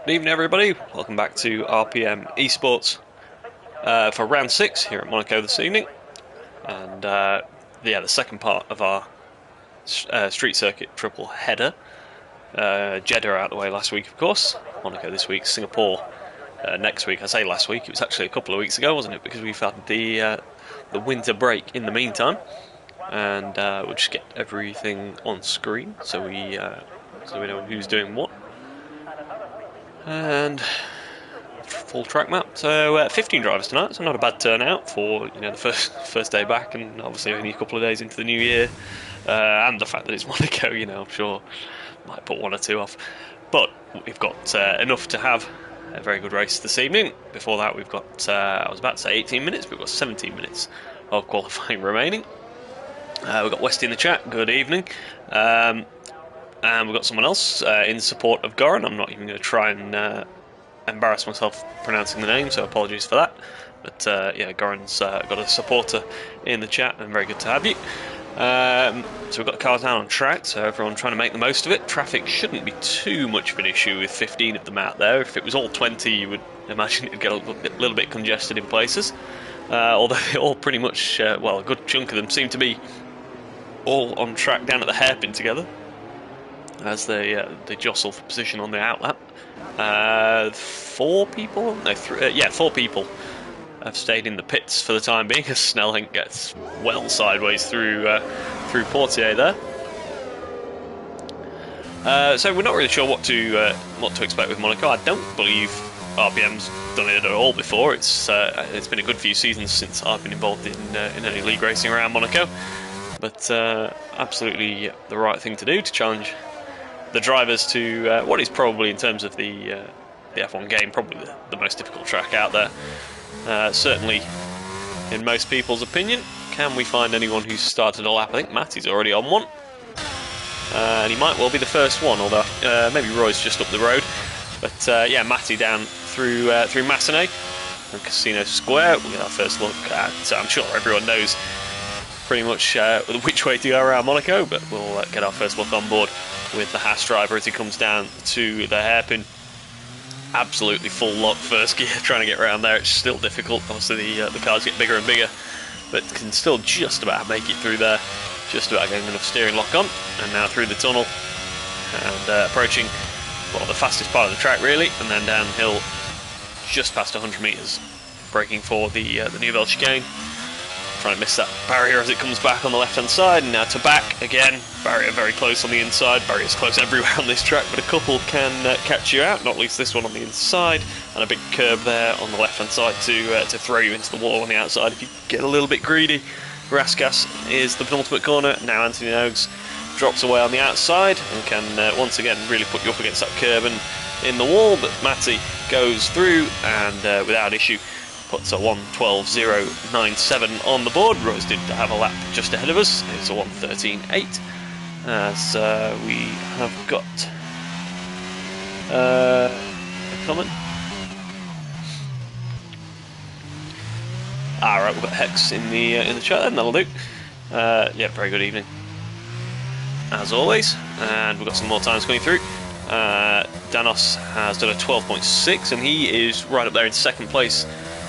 Good evening, everybody. Welcome back to RPM Esports for round 6 here at Monaco this evening. And the second part of our street circuit triple header. Jeddah out the way last week, of course. Monaco this week, Singapore next week. I say last week, it was actually a couple of weeks ago, wasn't it? Because we've had the winter break in the meantime. And we'll just get everything on screen so we know who's doing what. And full track map. So 15 drivers tonight, so not a bad turnout for the first day back, and obviously only a couple of days into the new year, and the fact that it's Monaco. I'm sure might put one or two off, but we've got enough to have a very good race this evening. Before that, we've got I was about to say 18 minutes, but we've got 17 minutes of qualifying remaining. We've got Westy in the chat. Good evening. And we've got someone else in support of Goran. I'm not even going to try and embarrass myself pronouncing the name, so apologies for that. But Goran's got a supporter in the chat, and very good to have you. So we've got the cars down on track, so everyone trying to make the most of it. Traffic shouldn't be too much of an issue with 15 of them out there. If it was all 20, you would imagine it would get a little bit congested in places. Although they all pretty much, a good chunk of them seem to be all on track down at the hairpin together, as they jostle for position on the outlap. 4 people? No, 4 people have stayed in the pits for the time being, as Snelling gets well sideways through Portier there. So we're not really sure what to expect with Monaco. I don't believe RPM's done it at all before. It's been a good few seasons since I've been involved in any league racing around Monaco, but absolutely the right thing to do to challenge the drivers to what is probably, in terms of the F1 game, probably the most difficult track out there. Certainly, in most people's opinion. Can we find anyone who's started a lap? I think Matty's already on one, and he might well be the first one, although maybe Roy's just up the road. But Matty down through Massenet and Casino Square. We'll get our first look at. I'm sure everyone knows pretty much which way to go around Monaco, but we'll get our first look on board with the Haas driver as he comes down to the hairpin. Absolutely full lock first gear, trying to get around there. It's still difficult. Obviously the cars get bigger and bigger, but can still just about make it through there. Just about getting enough steering lock on, and now through the tunnel and approaching the fastest part of the track really, and then downhill just past 100 metres, braking for the Nouvelle chicane. Trying to miss that barrier as it comes back on the left hand side, and now to back again. Barrier very close on the inside. Barriers close everywhere on this track, but a couple can catch you out, not least this one on the inside, and a big curb there on the left hand side to throw you into the wall on the outside if you get a little bit greedy. Raskas is the penultimate corner. Now Anthony Nogues drops away on the outside and can once again really put you up against that curb and in the wall, but Matty goes through and without issue puts a 1:12.097 on the board. Rose did have a lap just ahead of us. It's a 1:13.8. As we have got a comment. Right, we've got Hex in the chat, and that'll do. Very good evening, as always. And we've got some more times coming through. Danos has done a 12.6, and he is right up there in second place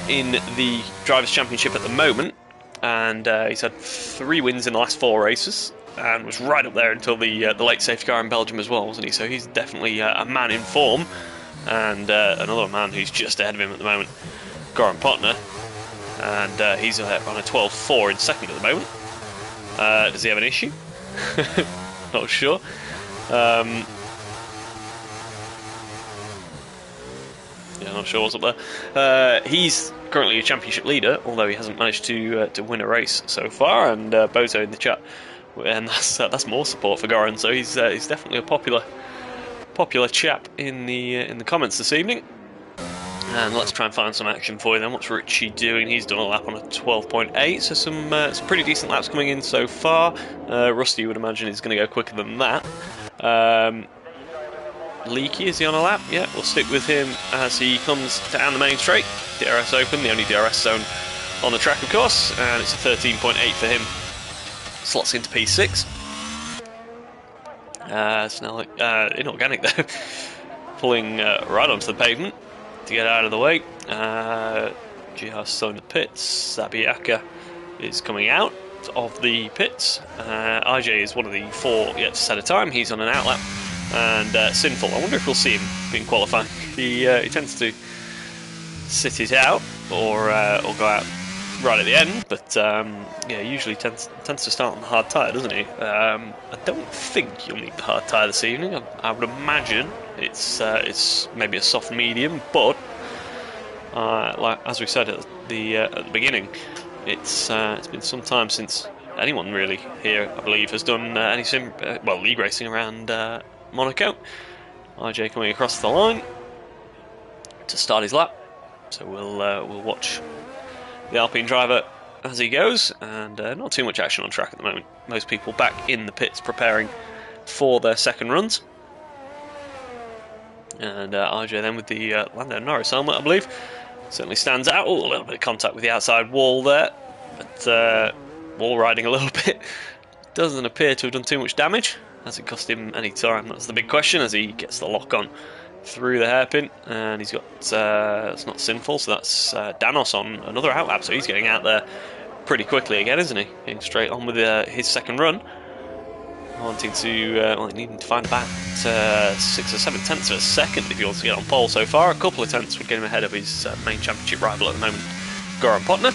in the Drivers' Championship at the moment, and he's had 3 wins in the last 4 races, and was right up there until the late safety car in Belgium as well, wasn't he? So he's definitely a man in form, and another man who's just ahead of him at the moment, Goran Potner, and he's on a 12.4 in second at the moment. Does he have an issue? Not sure. Not sure what's up there. He's currently a championship leader, although he hasn't managed to win a race so far. And Bozo in the chat, and that's more support for Goran. So he's definitely a popular chap in the comments this evening. And let's try and find some action for you then. What's Richie doing? He's done a lap on a 12.8, so some pretty decent laps coming in so far. Rusty, you would imagine, is going to go quicker than that. Leaky, is he on a lap? Yeah, we'll stick with him as he comes down the main straight. DRS open, the only DRS zone on the track, of course, and it's a 13.8 for him. Slots into P6. Snell, inorganic though. pulling right onto the pavement to get out of the way. Jihar still in the pits. Zabiaka is coming out of the pits. IJ is one of the 4 yet to set a time. He's on an outlap. And Sinful, I wonder if we'll see him in qualifying. He tends to sit it out or go out right at the end, but yeah, usually tends to start on the hard tyre, doesn't he? I don't think you'll need the hard tyre this evening. I would imagine it's maybe a soft medium, but like as we said at the beginning, it's been some time since anyone really here, I believe, has done any league racing around Monaco. IJ coming across the line to start his lap, so we'll watch the Alpine driver as he goes, and not too much action on track at the moment. Most people back in the pits preparing for their second runs, and IJ then with the Lando Norris helmet, I believe, certainly stands out. Oh, a little bit of contact with the outside wall there, but wall riding a little bit. Doesn't appear to have done too much damage. Has it cost him any time? That's the big question as he gets the lock on through the hairpin, and he's got it's not Sinful, so that's Danos on another outlap, so he's getting out there pretty quickly again, isn't he? Getting straight on with his second run, wanting to needing to find about 6 or 7 tenths of a second if he wants to get on pole. So far, a couple of tenths would get him ahead of his main championship rival at the moment, Goran Potner.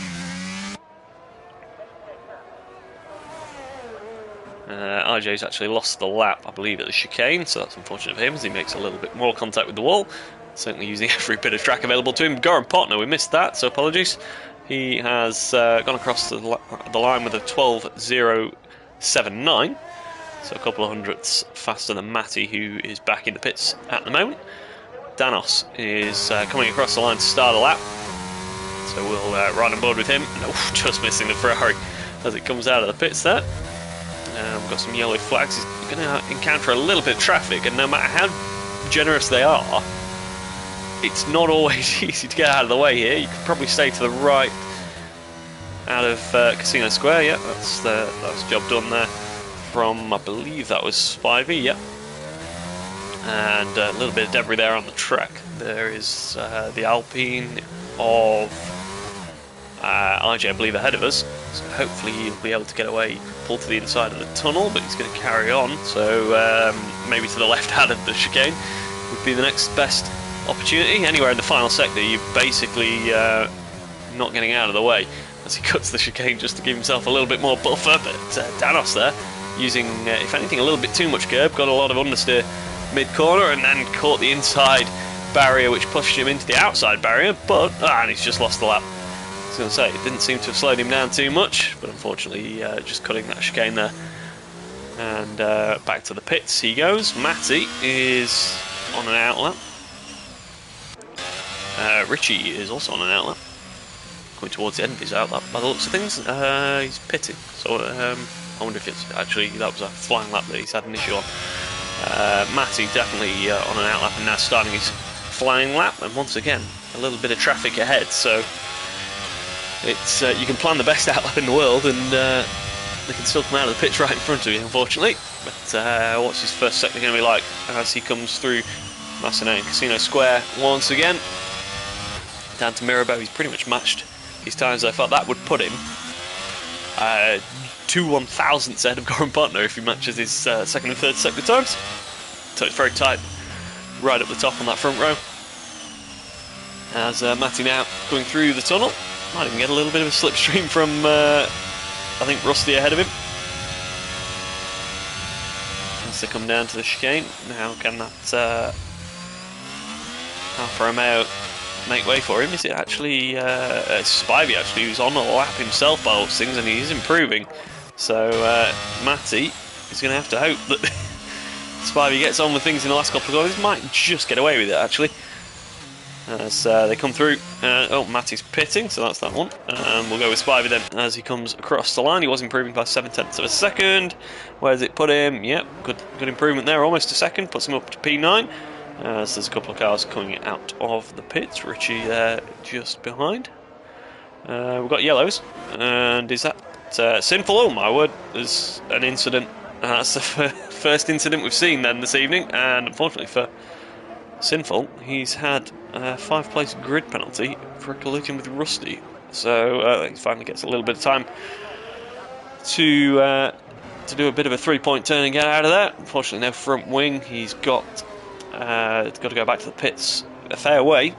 IJ's actually lost the lap, I believe, at the chicane, so that's unfortunate for him as he makes a little bit more contact with the wall. Certainly using every bit of track available to him. Goran Potner, we missed that, so apologies. He has gone across the line with a 12.079, so a couple of hundredths faster than Matty, who is back in the pits at the moment. Danos is coming across the line to start a lap, so we'll ride on board with him. No, just missing the Ferrari as it comes out of the pits there. We've got some yellow flags. He's going to encounter a little bit of traffic, and no matter how generous they are, it's not always easy to get out of the way here. You could probably stay to the right out of Casino Square. Yeah, that's the job done there from, I believe that was Spivey. Yeah, and a little bit of debris there on the track. There is the Alpine of IJ, I believe, ahead of us. So hopefully he'll be able to get away, pull to the inside of the tunnel, but he's going to carry on. So maybe to the left out of the chicane would be the next best opportunity. Anywhere in the final sector, you're basically not getting out of the way as he cuts the chicane just to give himself a little bit more buffer. But Danos there using, if anything, a little bit too much curb, got a lot of understeer mid-corner, and then caught the inside barrier, which pushed him into the outside barrier, but and he's just lost the lap. I was going to say, it didn't seem to have slowed him down too much, but unfortunately just cutting that chicane there. And back to the pits he goes. Matty is on an outlap. Richie is also on an outlap, going towards the end of his outlap by the looks of things. He's pitting, so I wonder if it's actually, that was a flying lap that he's had an issue on. Matty definitely on an outlap and now starting his flying lap, and once again a little bit of traffic ahead, so it's you can plan the best outlap in the world and they can still come out of the pits right in front of you, unfortunately. But what's his first sector going to be like as he comes through Massenet and Casino Square once again? Down to Mirabeau, he's pretty much matched his times. I thought that would put him 2 1,000ths ahead of Goran Potner if he matches his second and third sector times. So it's very tight right up the top on that front row. As Matty now going through the tunnel. Might even get a little bit of a slipstream from, I think, Rusty ahead of him. As they come down to the chicane. Now can that Alfa Romeo make way for him? Is it actually Spivey, actually, who's on a lap himself by all things, and he is improving. So Matty is going to have to hope that Spivey gets on with things in the last couple of goals. Might just get away with it, actually. As they come through. Oh, Matty's pitting, so that's that one. And we'll go with Spivey then as he comes across the line. He was improving by 7/10 of a second. Where does it put him? Yep, good improvement there, almost a second. Puts him up to P9. So there's a couple of cars coming out of the pits. Richie there just behind. We've got yellows. And is that Sinful? Oh my word, there's an incident. That's the first incident we've seen then this evening. And unfortunately for Sinful, he's had a 5-place grid penalty for a collision with Rusty. So he finally gets a little bit of time to do a bit of a 3-point turn and get out of there. Unfortunately, no front wing. He's got to go back to the pits a fair way.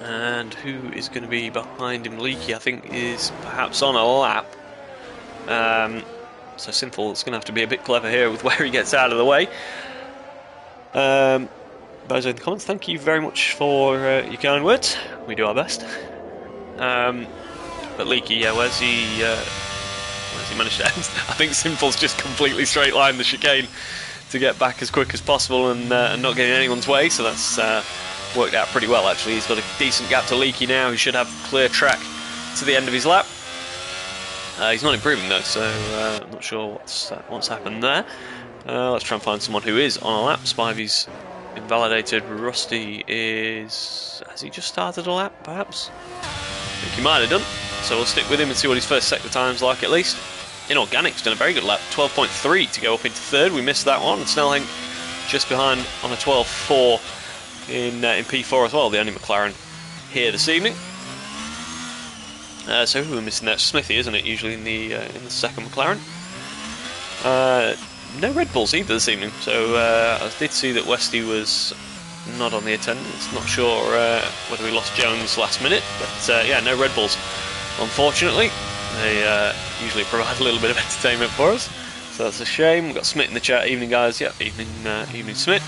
And who is going to be behind him? Leaky, I think, is perhaps on a lap. So Sinful is going to have to be a bit clever here with where he gets out of the way. Those are in the comments. Thank you very much for your kind words. We do our best. But Leaky, yeah, where's he managed to end? I think Sinful's just completely straight lined the chicane to get back as quick as possible and not getting anyone's way. So that's worked out pretty well, actually. He's got a decent gap to Leaky now. He should have clear track to the end of his lap. He's not improving though, so I'm not sure what's happened there. Let's try and find someone who is on a lap. Spivey's invalidated. Rusty has he just started a lap, perhaps? I think he might have done. So we'll stick with him and see what his first sector time's like at least. Inorganic's done a very good lap, 12.3 to go up into third. We missed that one. Snellink just behind on a 12.4 in P4 as well, the only McLaren here this evening. So who we're missing there? Smithy, isn't it? Usually in the second McLaren. No Red Bulls either this evening. So I did see that Westy was not on the attendance. Not sure whether we lost Jones last minute, but yeah, no Red Bulls. Unfortunately, they usually provide a little bit of entertainment for us. So that's a shame. We've got Smith in the chat. Evening, guys. Yeah, evening, Smith.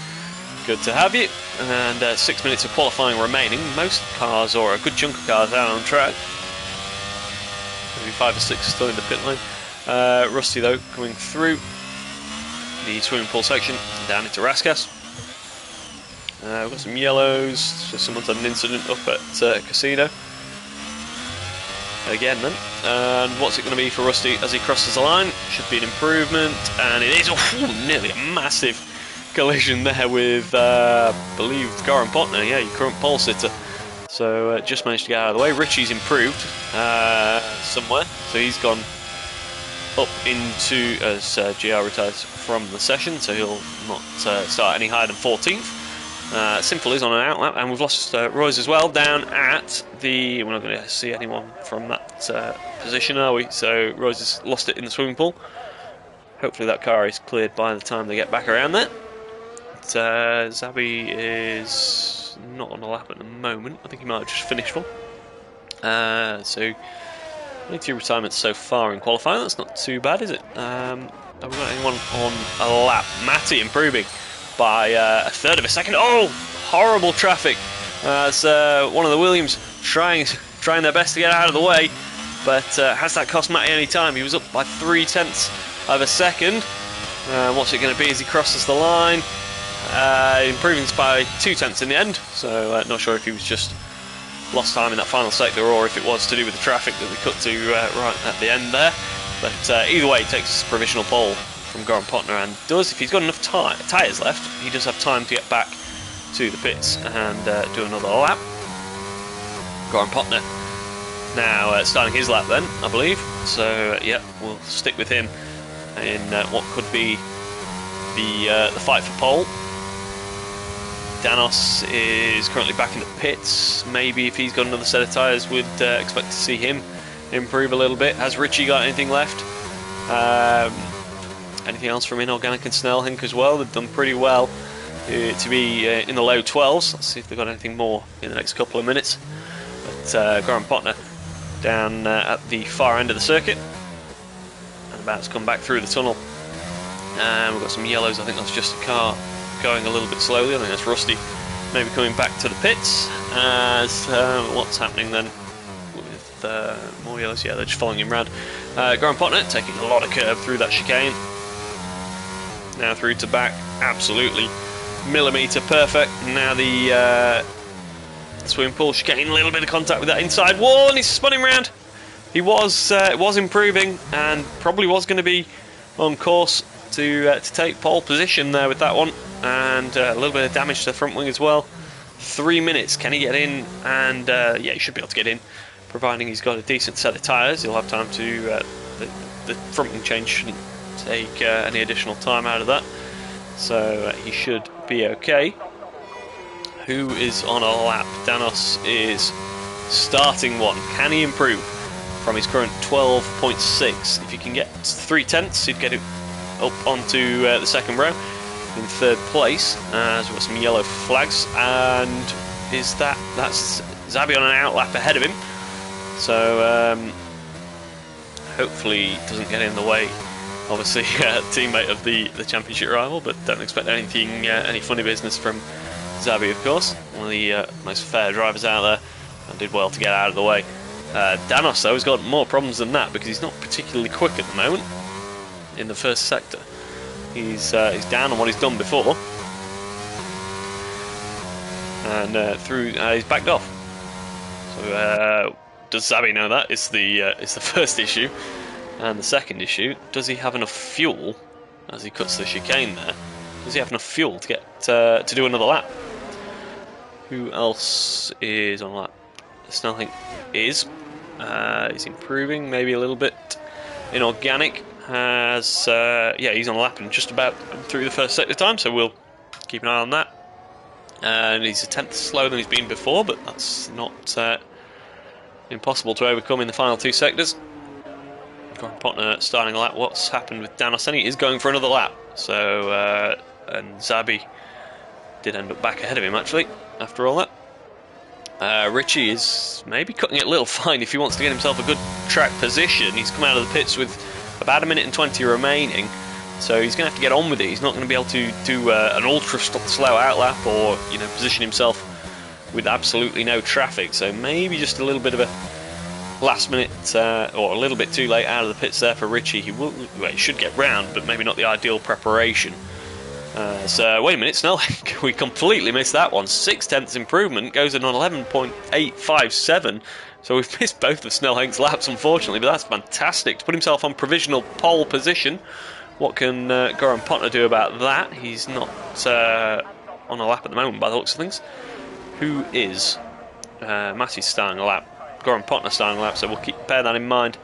Good to have you. And 6 minutes of qualifying remaining. Most cars, or a good chunk of cars, out on track. Maybe 5 or 6 still in the pit lane. Rusty, though, coming through the swimming pool section down into Raskas. We've got some yellows. So someone's had an incident up at Casino. Again, then. And what's it going to be for Rusty as he crosses the line? Should be an improvement. And it is nearly a massive collision there with, I believe, Goran Potner. Yeah, your current pole sitter. So just managed to get out of the way. Richie's improved somewhere. So he's gone up into, as GR retires from the session, so he'll not start any higher than 14th. Simple is on an outlap, and we've lost Royce as well down at the... We're not going to see anyone from that position, are we? So Royce has lost it in the swimming pool. Hopefully that car is cleared by the time they get back around there. But, Zabi is not on a lap at the moment. I think he might have just finished one. So 22 retirements so far in qualifying. That's not too bad, is it? Have we got anyone on a lap? Matty improving by a third of a second. Oh, horrible traffic. It's one of the Williams trying their best to get out of the way, but has that cost Matty any time? He was up by 0.3 of a second. What's it going to be as he crosses the line? Improving by 0.2 in the end, so not sure if he was just lost time in that final sector or if it was to do with the traffic that we cut to right at the end there. But either way, he takes provisional pole from Goran Potner, and does, if he's got enough tyres left, he does have time to get back to the pits and do another lap. Goran Potner now starting his lap then, I believe. So yeah, we'll stick with him in what could be the fight for pole. Danos is currently back in the pits. Maybe if he's got another set of tyres, we'd expect to see him improve a little bit. Has Richie got anything left? Anything else from Inorganic and Snellink as well? They've done pretty well to be in the low 12s. Let's see if they've got anything more in the next couple of minutes. But Goran Potner down at the far end of the circuit and about to come back through the tunnel. And we've got some yellows. I think that's just a car going a little bit slowly. I think that's Rusty maybe coming back to the pits. As what's happening then with more yellows? Yeah, they're just following him round. Goran Potner taking a lot of curve through that chicane. Now through to back, absolutely millimetre perfect. Now the swimming pool chicane, a little bit of contact with that inside wall, and he's spun him round. He was improving and probably was going to be on course to take pole position there with that one, and a little bit of damage to the front wing as well. 3 minutes, can he get in? And yeah, he should be able to get in, providing he's got a decent set of tyres. He'll have time to the front wing change shouldn't take any additional time out of that, so he should be okay. who is on a lap? Danos is starting one. Can he improve from his current 12.6? If he can get 3/10, he'd get it up onto the second row in third place. As we've got some yellow flags, and that's Zabi on an out lap ahead of him. So hopefully it doesn't get in the way. Obviously, teammate of the championship rival, but don't expect anything, any funny business from Zabi, of course. One of the most fair drivers out there, and did well to get out of the way. Danos, though, has got more problems than that because he's not particularly quick at the moment in the first sector. He's down on what he's done before, and he's backed off. So does Zabi know that? It's the first issue. And the second issue, does he have enough fuel as he cuts the chicane there? Does he have enough fuel to get to do another lap? Who else is on a lap? Snellink is. He's improving maybe a little bit. Inorganic has he's on a lap and just about through the first sector time, so we'll keep an eye on that. And he's a tenth slower than he's been before, but that's not impossible to overcome in the final two sectors. Potner starting a lap. What's happened with Danos? He is going for another lap. So and Zabi did end up back ahead of him actually after all that. Richie is maybe cutting it a little fine if he wants to get himself a good track position. He's come out of the pits with about 1 minute and 20 remaining, so he's going to have to get on with it. He's not going to be able to do an ultra slow outlap or position himself with absolutely no traffic. So maybe just a little bit of a last minute or a little bit too late out of the pits there for Richie. He should get round, but maybe not the ideal preparation. So wait a minute, Snellink, we completely missed that one. 6/10 improvement, goes in on 11.857. So we've missed both of Snellhink's laps, unfortunately, but that's fantastic to put himself on provisional pole position. What can Goran Potner do about that? He's not on a lap at the moment by the looks of things. Who is? Matty's starting a lap. Goran Potner starting a lap, so we'll bear that in mind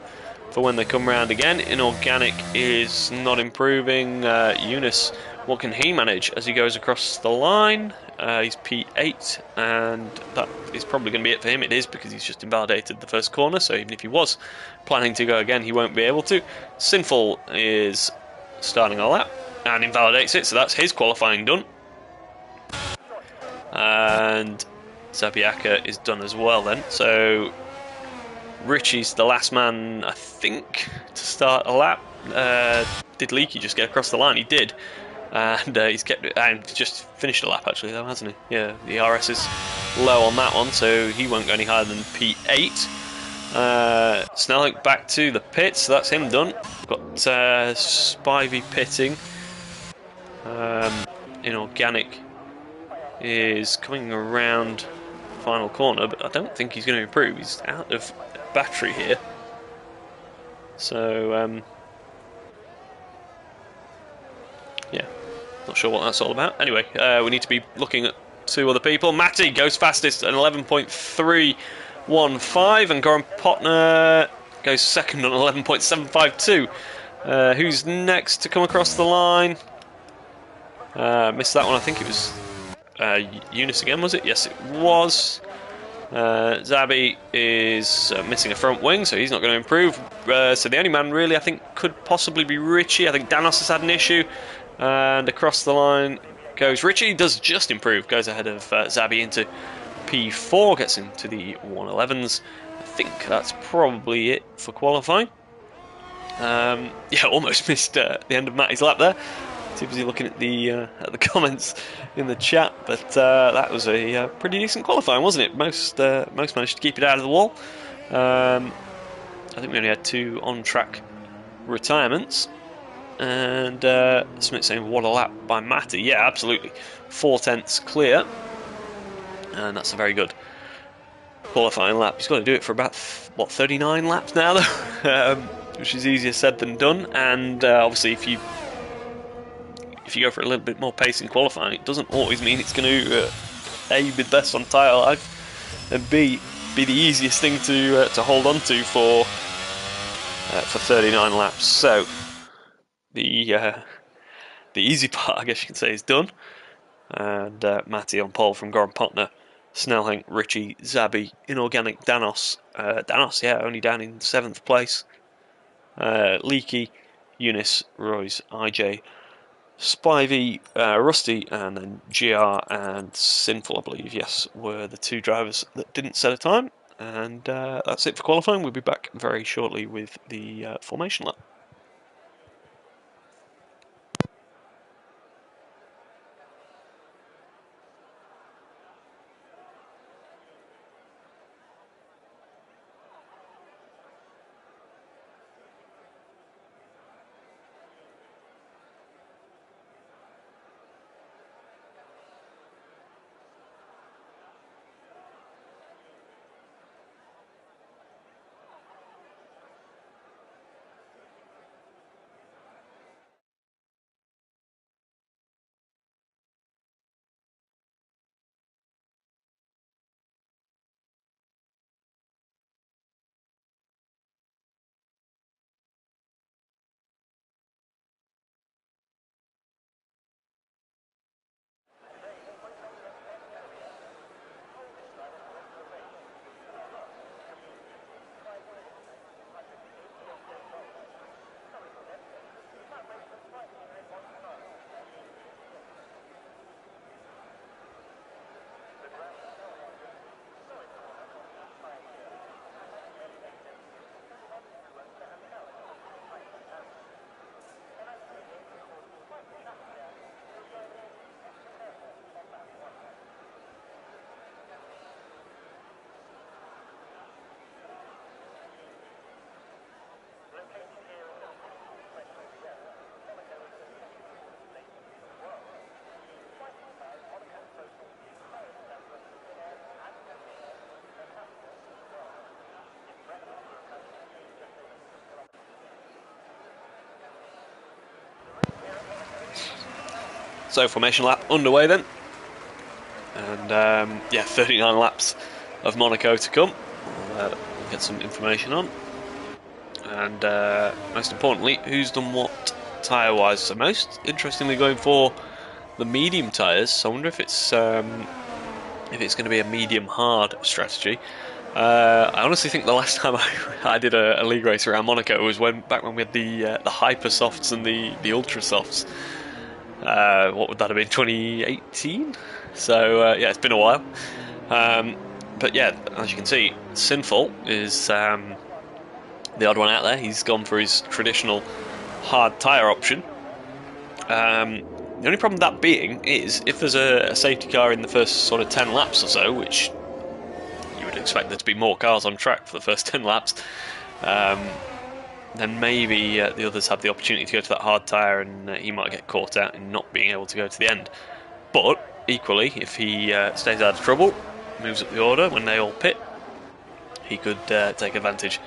for when they come round again. Inorganic is not improving. Eunice, what can he manage as he goes across the line? He's P8, and that is probably going to be it for him. It is, because he's just invalidated the first corner, so even if he was planning to go again, he won't be able to. Sinful is starting a lap and invalidates it, so that's his qualifying done. And Zabiaka is done as well then. So Richie's the last man, I think, to start a lap. Did Leaky just get across the line? He did. And he's kept it, and just finished a lap actually though, hasn't he? Yeah, the RS is low on that one, so he won't go any higher than P8. Snellink back to the pits, so that's him done. Got Spivey pitting. Inorganic is coming around the final corner, but I don't think he's going to improve. He's out of battery here. So yeah, not sure what that's all about. Anyway, we need to be looking at two other people. Matty goes fastest at 11.315, and Goran Potner goes second on 11.752. Who's next to come across the line? Missed that one. I think it was Eunice again, was it? Yes, it was. Zabi is missing a front wing, so he's not going to improve. So the only man really I think could possibly be Richie. I think Danos has had an issue. And across the line goes Richie. Does just improve. Goes ahead of Zabi into P4. Gets into the 111s. I think that's probably it for qualifying. Yeah, almost missed the end of Matty's lap there. Too busy looking at the comments in the chat, but that was a pretty decent qualifying, wasn't it? Most managed to keep it out of the wall. I think we only had 2 on-track retirements. And Smith saying, what a lap by Matty. Yeah, absolutely. 4/10 clear. And that's a very good qualifying lap. He's got to do it for about, 39 laps now, though? Which is easier said than done. And obviously, if you go for a little bit more pace in qualifying, it doesn't always mean it's going to A, be best on tyre life, and B, be the easiest thing to hold on to for 39 laps. So the easy part, I guess you can say, is done. And Matty on pole from Goran Potner. Snellhenk, Richie, Zabi, Inorganic, Danos. Danos, yeah, only down in 7th place. Leaky, Eunice, Royce, IJ, Spivey, Rusty, and then GR and Sinful, I believe, yes, were the 2 drivers that didn't set a time. And that's it for qualifying. We'll be back very shortly with the formation lap. So formation lap underway then, and yeah, 39 laps of Monaco to come. We'll get some information on, and most importantly, who's done what tyre-wise. So most interestingly, going for the medium tyres. So I wonder if it's going to be a medium-hard strategy. I honestly think the last time I did a league race around Monaco was back when we had the hyper softs and the ultra softs. What would that have been, 2018? So yeah, it's been a while. But yeah, as you can see, Sinful is the odd one out there. He's gone for his traditional hard tyre option. The only problem with that being is if there's a safety car in the first sort of 10 laps or so, which you would expect there to be more cars on track for the first 10 laps, then maybe the others have the opportunity to go to that hard tyre, and he might get caught out in not being able to go to the end. But equally, if he stays out of trouble, moves up the order when they all pit, he could take advantage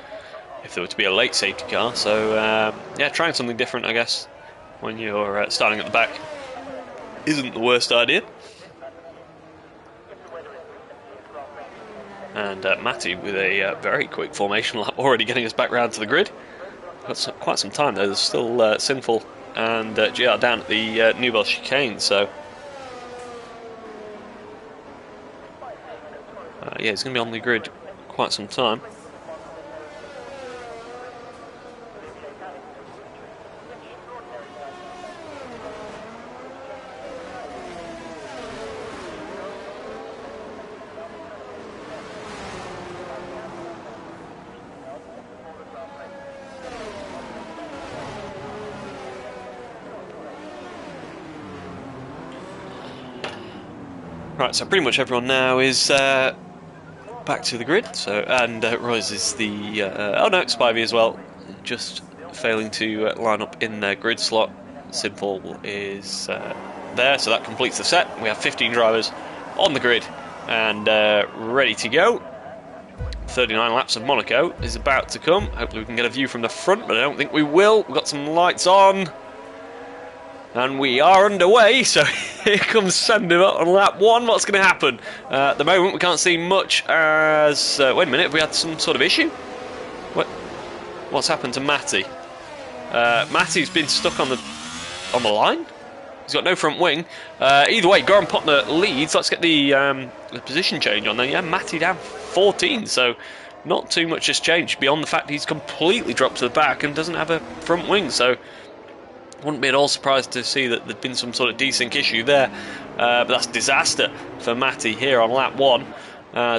if there were to be a late safety car. So yeah, trying something different, I guess, when you're starting at the back isn't the worst idea. And Matty with a very quick formation lap, already getting us back round to the grid. Got quite some time though. There's still Sinful and GR down at the Newbell chicane, so yeah, he's going to be on the grid quite some time. Right, so pretty much everyone now is back to the grid. So, and Royce is the oh no, Spivey as well, just failing to line up in their grid slot. Simple is there, so that completes the set. We have 15 drivers on the grid and ready to go. 39 laps of Monaco is about to come. Hopefully we can get a view from the front, but I don't think we will. We've got some lights on. And we are underway, so here comes Sandoval on lap 1. What's going to happen? At the moment, we can't see much as... wait a minute, have we had some sort of issue? What's happened to Matty? Matty's been stuck on the line? He's got no front wing. Either way, Goran Potner leads. Let's get the position change on there. Yeah, Matty down 14, so not too much has changed beyond the fact he's completely dropped to the back and doesn't have a front wing, so wouldn't be at all surprised to see that there'd been some sort of desync issue there. But that's disaster for Matty here on lap 1.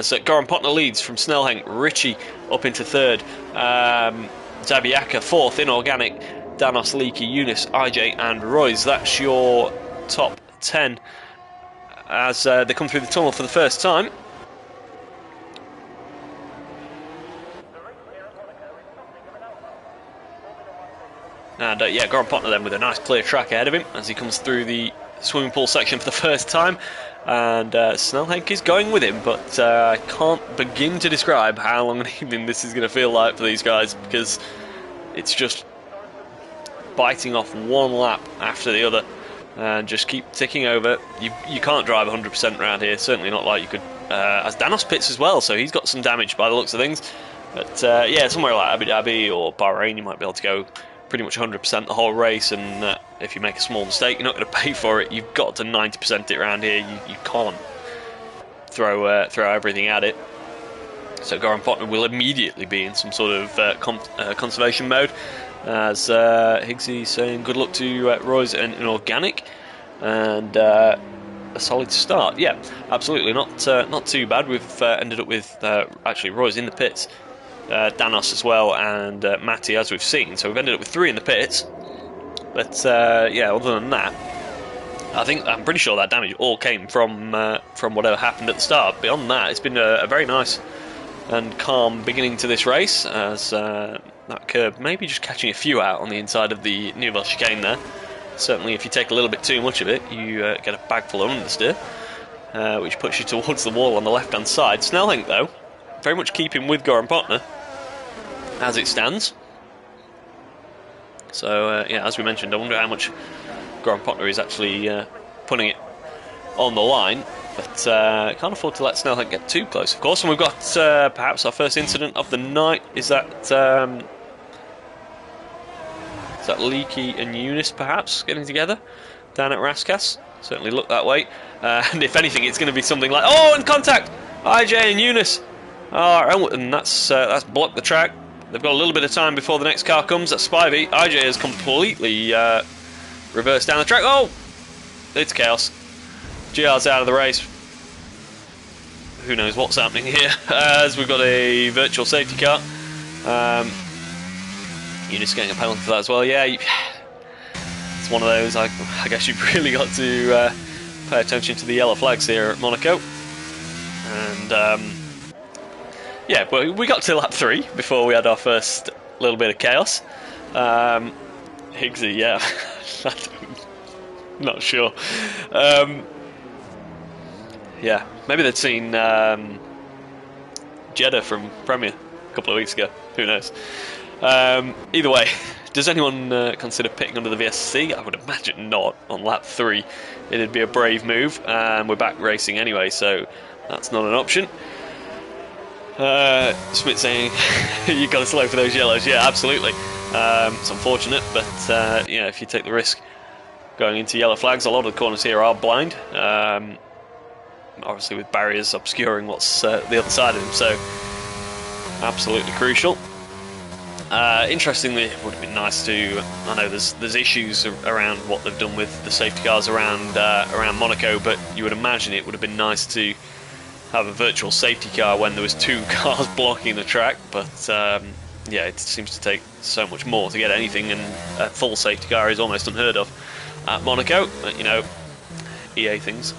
So Goran Potner leads from Snelhenk, Ritchie up into 3rd, Zabiaka 4th, Inorganic, Danos, Leakey, Eunice, IJ and Royce. That's your top 10 as they come through the tunnel for the first time. And yeah, Goran Potner then with a nice clear track ahead of him as he comes through the swimming pool section for the first time. And Snelhenk is going with him, but I can't begin to describe how long an evening this is going to feel like for these guys, because it's just biting off one lap after the other and just keep ticking over. You can't drive 100% around here, certainly not like you could as Danos pits as well, so he's got some damage by the looks of things. But yeah, somewhere like Abu Dhabi or Bahrain you might be able to go pretty much 100% the whole race, and if you make a small mistake you're not going to pay for it. You've got to 90% it around here. You can't throw everything at it. So Goran Potner will immediately be in some sort of conservation mode, as Higgsy saying good luck to Royce and Inorganic, and a solid start. Yeah, absolutely not too bad. We've ended up with actually Royce in the pits, Danos as well, and Matty, as we've seen. So we've ended up with 3 in the pits. But yeah, other than that, I'm pretty sure that damage all came from whatever happened at the start. Beyond that, it's been a very nice and calm beginning to this race, as that curb maybe just catching a few out on the inside of the Nouvelle chicane there. Certainly if you take a little bit too much of it, you get a bag full of understeer, which puts you towards the wall on the left hand side. Snelhenk though, very much keeping with Goran Potner as it stands. So yeah, as we mentioned, I wonder how much Goran Potner is actually putting it on the line, but can't afford to let Snelhenk get too close, of course. And we've got perhaps our first incident of the night. Is that Leakey and Eunice perhaps getting together down at Raskas? Certainly looked that way. And if anything, it's going to be something like, oh, and contact! IJ and Eunice. Oh, and that's blocked the track. They've got a little bit of time before the next car comes. That's Spivey. IJ has completely reversed down the track. Oh, it's chaos. GR's out of the race. Who knows what's happening here, as we've got a virtual safety car. Eunice getting a penalty for that as well. Yeah, it's one of those. I guess you've really got to pay attention to the yellow flags here at Monaco. And yeah, but we got to lap 3 before we had our first little bit of chaos. Higgsy, yeah, not sure. Yeah, maybe they'd seen Jeddah from Premier a couple of weeks ago. Who knows? Either way, does anyone consider pitting under the VSC? I would imagine not on lap 3. It'd be a brave move, and we're back racing anyway, so that's not an option. Smith saying you got to slow for those yellows. Yeah, absolutely. It's unfortunate, but yeah, if you take the risk going into yellow flags, a lot of the corners here are blind, obviously with barriers obscuring what's the other side of them, so absolutely crucial. Interestingly, it would have been nice to, I know there's issues around what they've done with the safety cars around Monaco, but you would imagine it would have been nice to have a virtual safety car when there was 2 cars blocking the track, but yeah, it seems to take so much more to get anything, and a full safety car is almost unheard of at Monaco, but you know, EA things.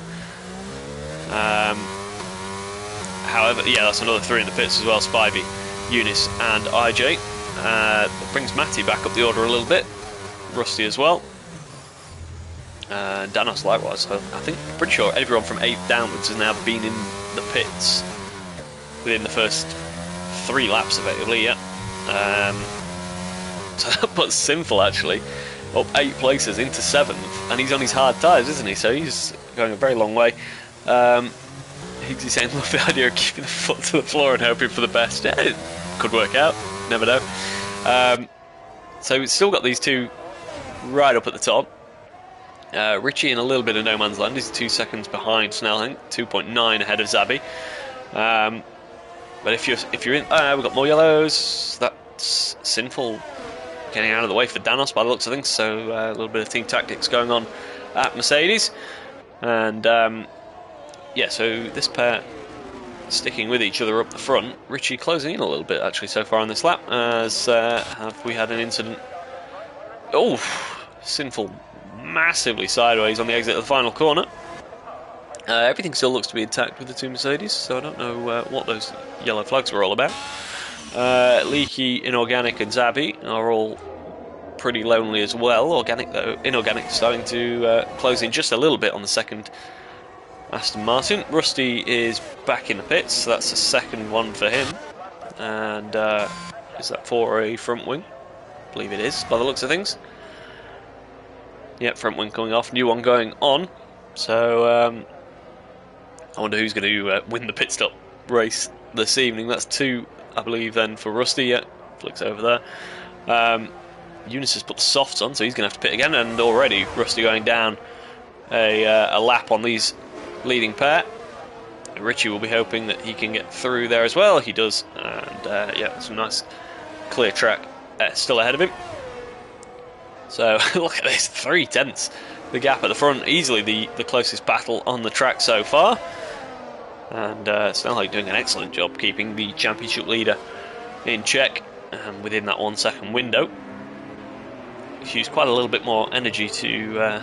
However, yeah, that's another 3 in the pits as well, Spivey, Eunice and IJ. That brings Matty back up the order a little bit, Rusty as well. Danos likewise, so I think, pretty sure everyone from 8th downwards has now been in the pits within the first 3 laps effectively, yeah. So that puts Sinful actually up 8 places into 7th, and he's on his hard tyres, isn't he? So he's going a very long way. Higgsy saying, love the idea of keeping the foot to the floor and hoping for the best. Yeah, it could work out, never know. So we've still got these 2 right up at the top. Richie in a little bit of no man's land. He's 2 seconds behind Snellhank, 2.9 ahead of Zabi. But if you're in, we've got more yellows. That's sinful. Getting out of the way for Danos by the looks of things. So a little bit of team tactics going on at Mercedes, and yeah. So this pair sticking with each other up the front. Richie closing in a little bit actually so far on this lap. As have we had an incident? Oh, sinful. Massively sideways on the exit of the final corner. Everything still looks to be intact with the two Mercedes, so I don't know what those yellow flags were all about. Leaky, Inorganic and Zabi are all pretty lonely as well. Organic though, Inorganic starting to close in just a little bit on the second Aston Martin. Rusty is back in the pits, so that's the second one for him. And is that for a front wing? I believe it is, by the looks of things. Yep, front wing coming off, new one going on. So I wonder who's going to win the pit stop race this evening. That's 2, I believe, then for Rusty. Yeah, flicks over there. Eunice has put the softs on, so he's going to have to pit again. And already Rusty going down a lap on these leading pair. Richie will be hoping that he can get through there as well. He does, and yeah, some nice clear track still ahead of him. So look at this, 3/10 the gap at the front, easily the closest battle on the track so far. And Snellhank doing an excellent job keeping the championship leader in check within that 1 second window. He's used quite a little bit more energy to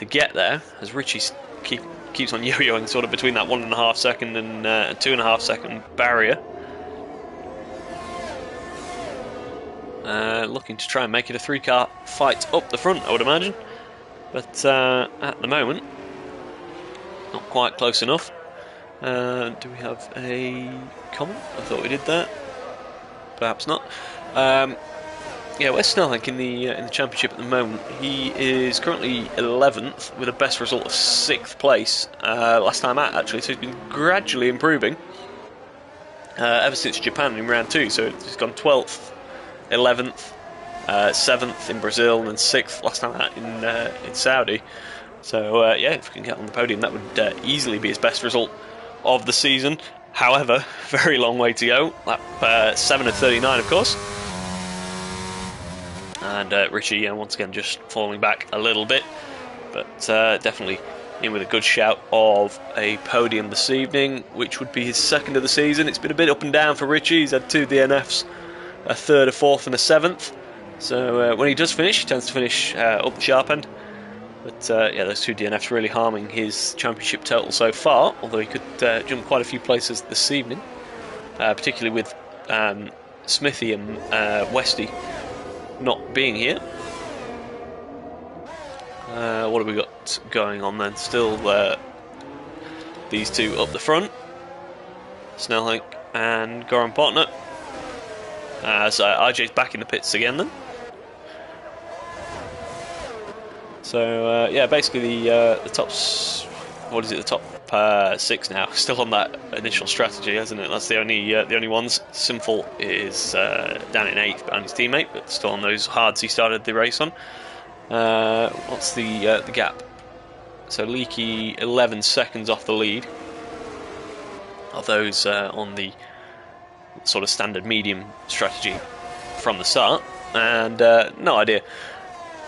get there, as Richie keeps on yo-yoing sort of between that 1.5 second and 2.5 second barrier. Looking to try and make it a 3-car fight up the front, I would imagine. But at the moment, not quite close enough. Do we have a comment? I thought we did that. Perhaps not. Yeah, where's Snellhank in the championship at the moment? He is currently 11th with a best result of 6th place last time out, actually. So he's been gradually improving ever since Japan in round 2. So he's gone 12th, 11th, 7th in Brazil, and then 6th last time out in Saudi. So yeah, if we can get on the podium, that would easily be his best result of the season. However, very long way to go. Lap 7 of 39, of course. And Richie, once again, just falling back a little bit, but definitely in with a good shout of a podium this evening, which would be his second of the season. It's been a bit up and down for Richie. He's had 2 DNFs, a 3rd, a 4th, and a 7th. So when he does finish, he tends to finish up the sharp end. But yeah, those 2 DNFs really harming his championship total so far, although he could jump quite a few places this evening, particularly with Smithy and Westy not being here. What have we got going on then? Still these 2 up the front, Snellhank and Goran Partner. So RJ's back in the pits again then. So yeah, basically the top, what is it? The top 6 now, still on that initial strategy, hasn't it? That's the only ones. Sinful is down in 8th behind his teammate, but still on those hards he started the race on. What's the gap? So Leaky 11 seconds off the lead of those on the sort of standard medium strategy from the start, and no idea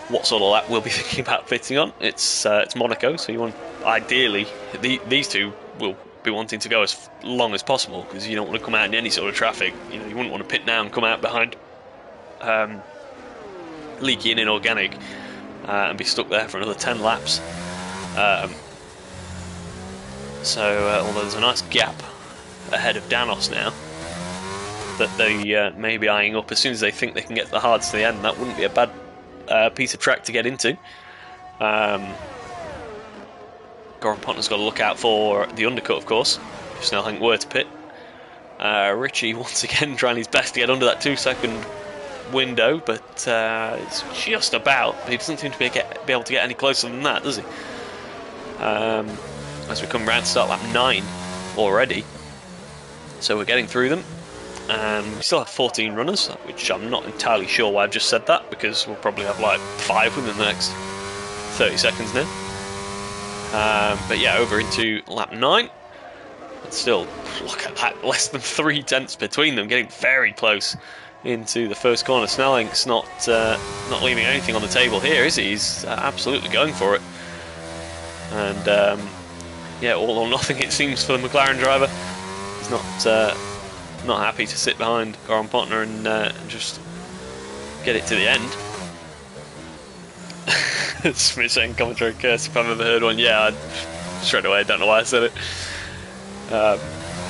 what sort of lap we'll be thinking about fitting on. It's Monaco, so you want, ideally, these 2 will be wanting to go as long as possible, because you don't want to come out in any sort of traffic. You know, you wouldn't want to pit now and come out behind Leaky and Inorganic and be stuck there for another 10 laps. So although there's a nice gap ahead of Danos now that they may be eyeing up as soon as they think they can get the hards to the end, that wouldn't be a bad piece of track to get into. Goran Partner's got to look out for the undercut, of course, if Snellhank were to pit. Richie once again trying his best to get under that 2 second window, but it's just about. He doesn't seem to be able to get any closer than that, does he? As we come round to start lap 9 already, so we're getting through them. We still have 14 runners, which I'm not entirely sure why I've just said that, because we'll probably have like 5 within the next 30 seconds now. But yeah, over into lap 9. But still, look at that, less than 3 tenths between them, getting very close into the first corner. Snelling's not leaving anything on the table here, is he? He's absolutely going for it. And yeah, all or nothing it seems for the McLaren driver. He's not happy to sit behind Goran Potner and just get it to the end. Smith saying commentary curse if I've ever heard one. Yeah, straight away, I don't know why I said it.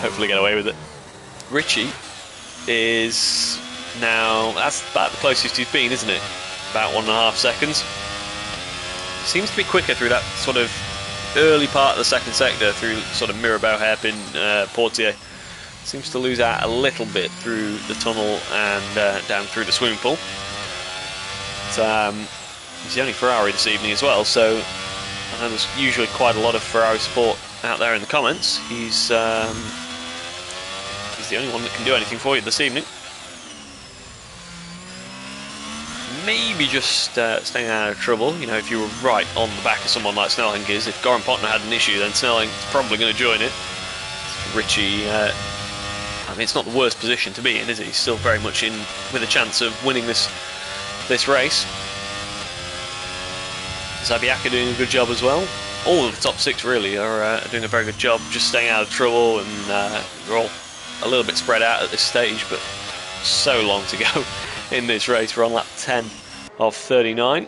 Hopefully get away with it. Richie is now, that's about the closest he's been, isn't it? About 1.5 seconds. Seems to be quicker through that sort of early part of the second sector, through sort of Mirabeau, hairpin, Portier. Seems to lose out a little bit through the tunnel and down through the swimming pool. But, he's the only Ferrari this evening as well, so I know there's usually quite a lot of Ferrari support out there in the comments. He's the only one that can do anything for you this evening. Maybe just staying out of trouble. You know, if you were right on the back of someone like Snelling is, if Goran Potner had an issue, then Snelling's probably going to join it. Richie, I mean, it's not the worst position to be in, is it? He's still very much in with a chance of winning this race. Zabiaka doing a good job as well. All of the top 6 really are doing a very good job, just staying out of trouble, and they're all a little bit spread out at this stage, but so long to go in this race. We're on lap 10 of 39,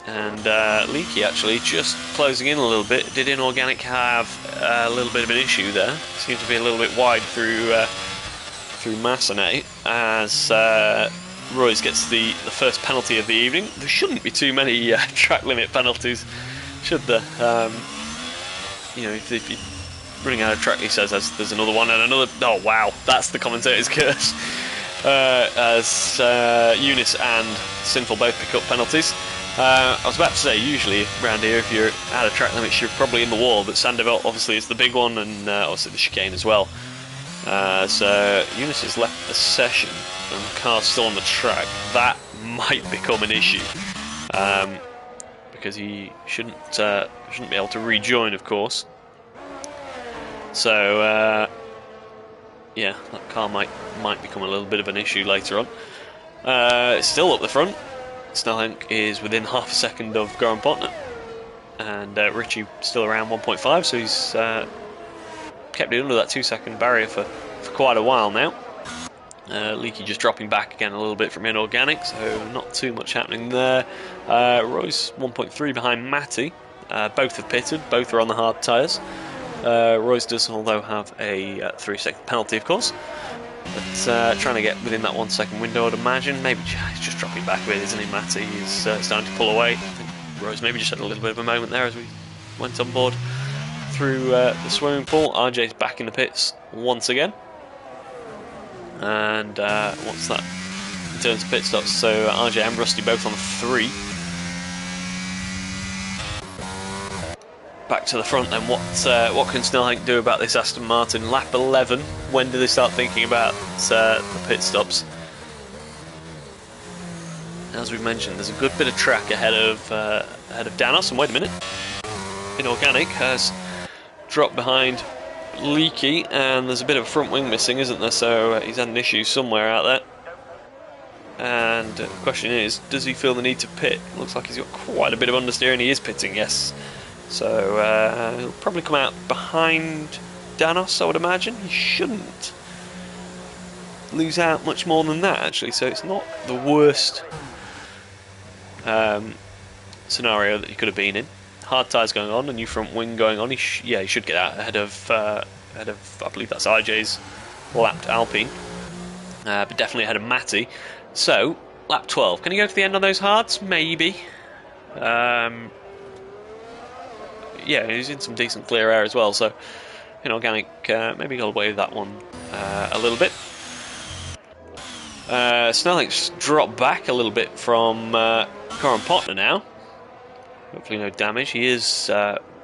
and Leakey actually just closing in a little bit. Did Inorganic have a little bit of an issue there? Seems to be a little bit wide through Massenet as Royce gets the first penalty of the evening. There shouldn't be too many track limit penalties, should there? You know, if you're running out of track, he says there's another one and another. Oh wow, that's the commentator's curse. As Eunice and Sinful both pick up penalties. I was about to say, usually around here, if you're out of track limits, you're probably in the wall, but Sandoval obviously is the big one, and obviously the chicane as well. So Eunice has left the session, and the car's still on the track. That might become an issue, because he shouldn't be able to rejoin, of course. So yeah, that car might become a little bit of an issue later on. It's still up the front. Snelling is within half a second of Goran Potner, and Richie still around 1.5, so he's kept it under that 2-second barrier for quite a while now. Leakey just dropping back again a little bit from Inorganic, so not too much happening there. Royce 1.3 behind Matty. Both have pitted, both are on the hard tyres. Royce does, although, have a 3-second penalty, of course. But trying to get within that 1-second window, I'd imagine. Maybe he's just dropping back a bit, isn't he, Matty? He's starting to pull away. I think Royce maybe just had a little bit of a moment there as we went on board through the swimming pool. RJ's back in the pits once again. And what's that in terms of pit stops? So RJ and Rusty both on 3. Back to the front then. What can Snelling do about this Aston Martin? Lap 11. When do they start thinking about the pit stops? As we've mentioned, there's a good bit of track ahead of Danos. And wait a minute, Inorganic has dropped behind Leakey, and there's a bit of a front wing missing, isn't there? So he's had an issue somewhere out there. And the question is, does he feel the need to pit? Looks like he's got quite a bit of understeering. He is pitting, yes. So he'll probably come out behind Danos, I would imagine. He shouldn't lose out much more than that, actually. So it's not the worst scenario that he could have been in. Hard tyres going on, a new front wing going on. He should get out ahead of I believe that's IJ's lapped Alpine, but definitely ahead of Matty. So lap 12. Can he go to the end on those hards? Maybe. Yeah, he's in some decent clear air as well. So Inorganic maybe got away with that one a little bit. Snelling's dropped back a little bit from Goran Potner now. Hopefully no damage. He is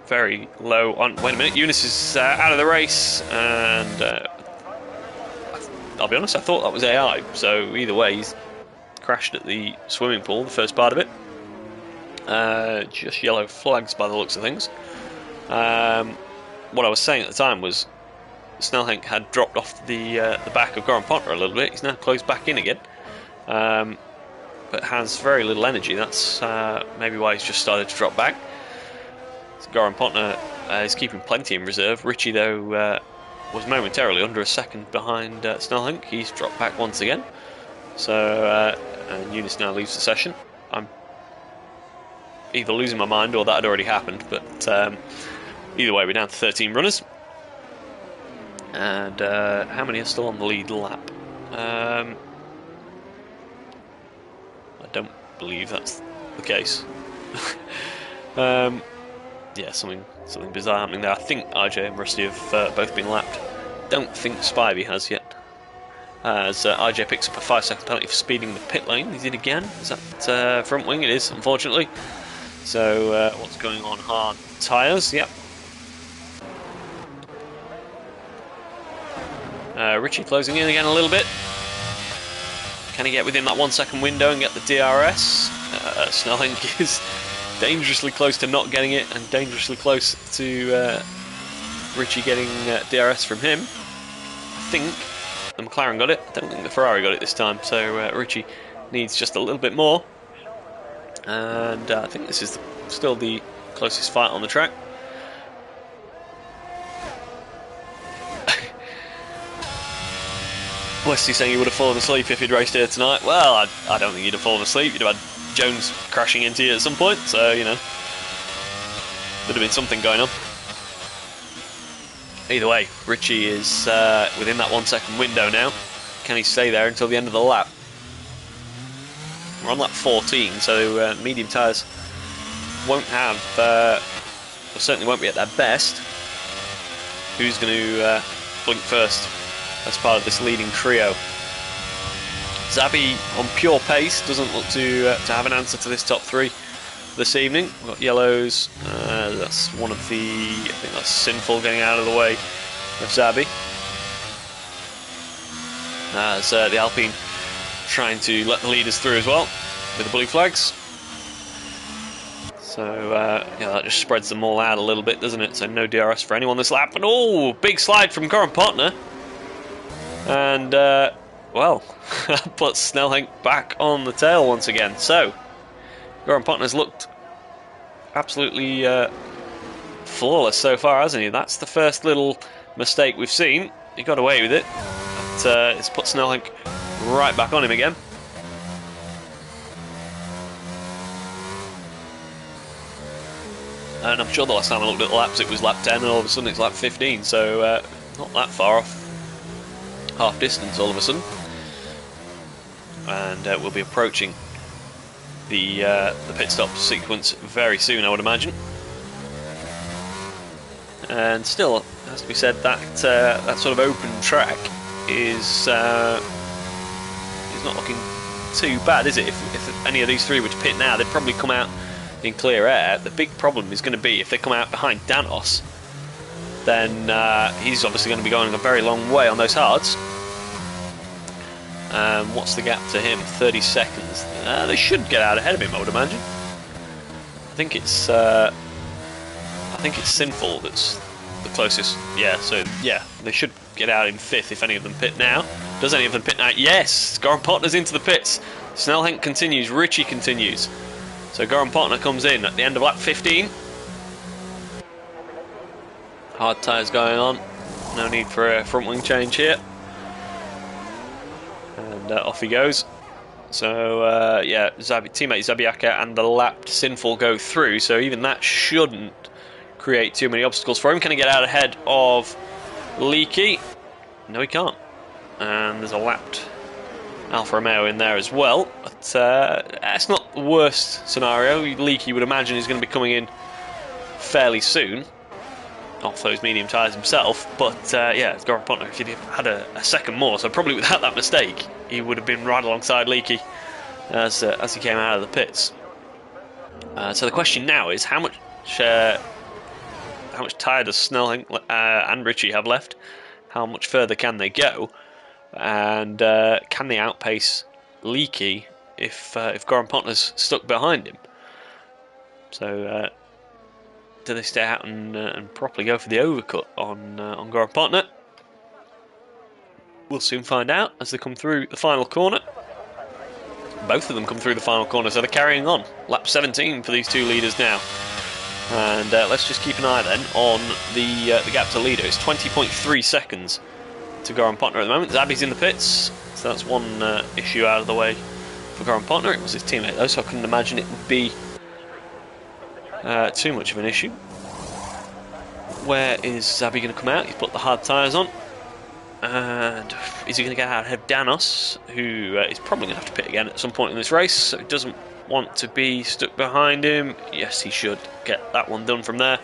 very low on... Wait a minute, Eunice is out of the race, and I'll be honest, I thought that was AI, so either way he's crashed at the swimming pool, the first part of it. Just yellow flags by the looks of things. What I was saying at the time was Snelhenk had dropped off the back of Goran Pontner a little bit. He's now closed back in again, but has very little energy. That's maybe why he's just started to drop back. So Goran Pontner is keeping plenty in reserve. Richie, though, was momentarily under a second behind Snelhenk. He's dropped back once again. So and Eunice now leaves the session. I'm either losing my mind or that had already happened, but either way, we're down to 13 runners. And how many are still on the lead lap? I don't believe that's the case. Yeah, something bizarre happening there. I think RJ and Rusty have both been lapped. Don't think Spivey has yet. As RJ picks up a 5-second penalty for speeding the pit lane. Is it again? Is that front wing? It is, unfortunately. So what's going on? Hard tyres. Yep. Richie closing in again a little bit. Can he get within that 1 second window and get the DRS? Snelhenk is dangerously close to not getting it, and dangerously close to Richie getting DRS from him. I think the McLaren got it. I don't think the Ferrari got it this time, so Richie needs just a little bit more. And I think this is still the closest fight on the track. Wesley saying he would have fallen asleep if he'd raced here tonight. Well, I don't think he'd have fallen asleep. You'd have had Jones crashing into you at some point, so, you know, there'd have been something going on. Either way, Richie is within that 1 second window now. Can he stay there until the end of the lap? We're on lap 14, so medium tyres won't have, or certainly won't be at their best. Who's going to blink first as part of this leading trio? Zabi on pure pace doesn't look to have an answer to this top three this evening. We've got yellows. That's one of the, I think that's Sinful getting out of the way of Zabi. As the Alpine trying to let the leaders through as well with the blue flags. So yeah, that just spreads them all out a little bit, doesn't it? So no DRS for anyone this lap. And oh, big slide from Goran Pontner. And well, puts Snelhenk back on the tail once again. So Goran Pontner's looked absolutely flawless so far, hasn't he? That's the first little mistake we've seen. He got away with it. But it's put Snelhenk right back on him again. And I'm sure the last time I looked at the laps it was lap 10 and all of a sudden it's lap 15, so not that far off half distance all of a sudden. And we'll be approaching the pit stop sequence very soon, I would imagine. And still, it has to be said that that sort of open track is not looking too bad, is it? If any of these three were to pit now, they'd probably come out in clear air. The big problem is going to be if they come out behind Danos, then he's obviously going to be going a very long way on those hards. What's the gap to him? 30 seconds. They should get out ahead of him, I would imagine. I think it's Sinful that's the closest. Yeah, so yeah, they should get out in 5th if any of them pit now. Does any of them pit now? Yes! Goran Pontner's into the pits. Snelhenk continues, Richie continues. So Goran Pontner comes in at the end of lap 15. Hard tyres going on. No need for a front wing change here. And off he goes. So yeah, teammate Zabiaka and the lapped Sinful go through. So even that shouldn't create too many obstacles for him. Can he get out ahead of Leakey? No, he can't. And there's a lapped Alfa Romeo in there as well. But that's not the worst scenario. Leakey would imagine he's going to be coming in fairly soon off those medium tyres himself. But yeah, Goran Pontner, if he'd had a second more, so probably without that mistake, he would have been right alongside Leakey as he came out of the pits. So the question now is how much tyre does Snelhenk and Richie have left? How much further can they go? And can they outpace Leakey if Goran Pontner's stuck behind him? So do they stay out and properly go for the overcut on Goran Partner? We'll soon find out as they come through the final corner. Both of them come through the final corner, so they're carrying on. Lap 17 for these two leaders now. And let's just keep an eye then on the gap to leader. It's 20.3 seconds to Goran Partner at the moment. Zabby's in the pits, so that's one issue out of the way for Goran Partner. It was his teammate though, so I couldn't imagine it would be too much of an issue. Where is Zabby going to come out? He's put the hard tyres on. And is he going to get out ahead of Danos, who is probably going to have to pit again at some point in this race, so he doesn't want to be stuck behind him. Yes, he should get that one done from there.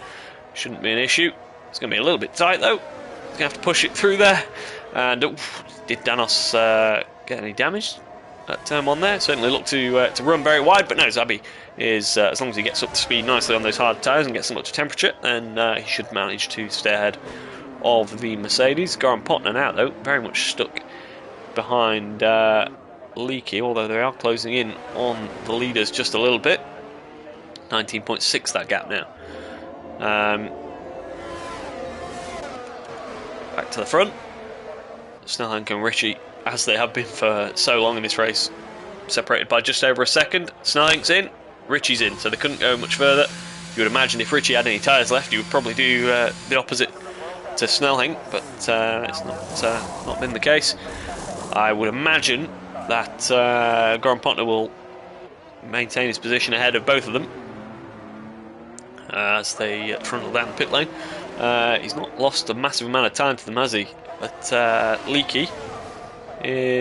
Shouldn't be an issue. It's going to be a little bit tight though. He's going to have to push it through there. And did Danos get any damage at turn one there? Certainly looked to run very wide, but no, Zabby is, as long as he gets up to speed nicely on those hard tyres and gets them up to temperature, then he should manage to stay ahead of the Mercedes. Goran Partner now though, very much stuck behind Leakey, although they are closing in on the leaders just a little bit. 19.6 that gap now. Back to the front. Snellhank and Ritchie, as they have been for so long in this race, separated by just over a second. Snellhank's in, Ritchie's in, so they couldn't go much further. You would imagine if Ritchie had any tyres left, he would probably do the opposite to Snellhank, but it's not been the case. I would imagine that Goran Partner will maintain his position ahead of both of them as they trundle down the pit lane. He's not lost a massive amount of time to them, has he? But Leakey,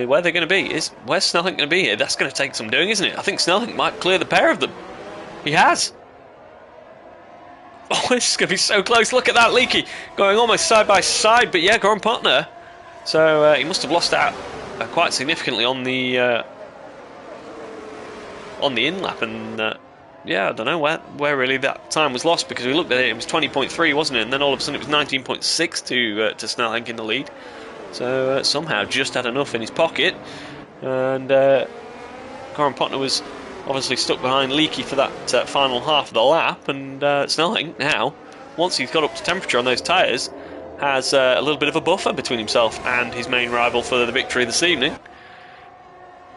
where they're going to be is, where's Snellhank going to be here? That's going to take some doing, isn't it? I think Snellhank might clear the pair of them. He has. Oh, this is going to be so close. Look at that, Leakey going almost side by side. But yeah, Goran Partner. So he must have lost out quite significantly on the in lap, and yeah, I don't know where really that time was lost, because we looked at it, it was 20.3, wasn't it? And then all of a sudden it was 19.6 to Snellhank in the lead. So somehow just had enough in his pocket, and Goran Partner was obviously stuck behind Leakey for that final half of the lap, and Snellhank now, once he's got up to temperature on those tyres, has a little bit of a buffer between himself and his main rival for the victory this evening.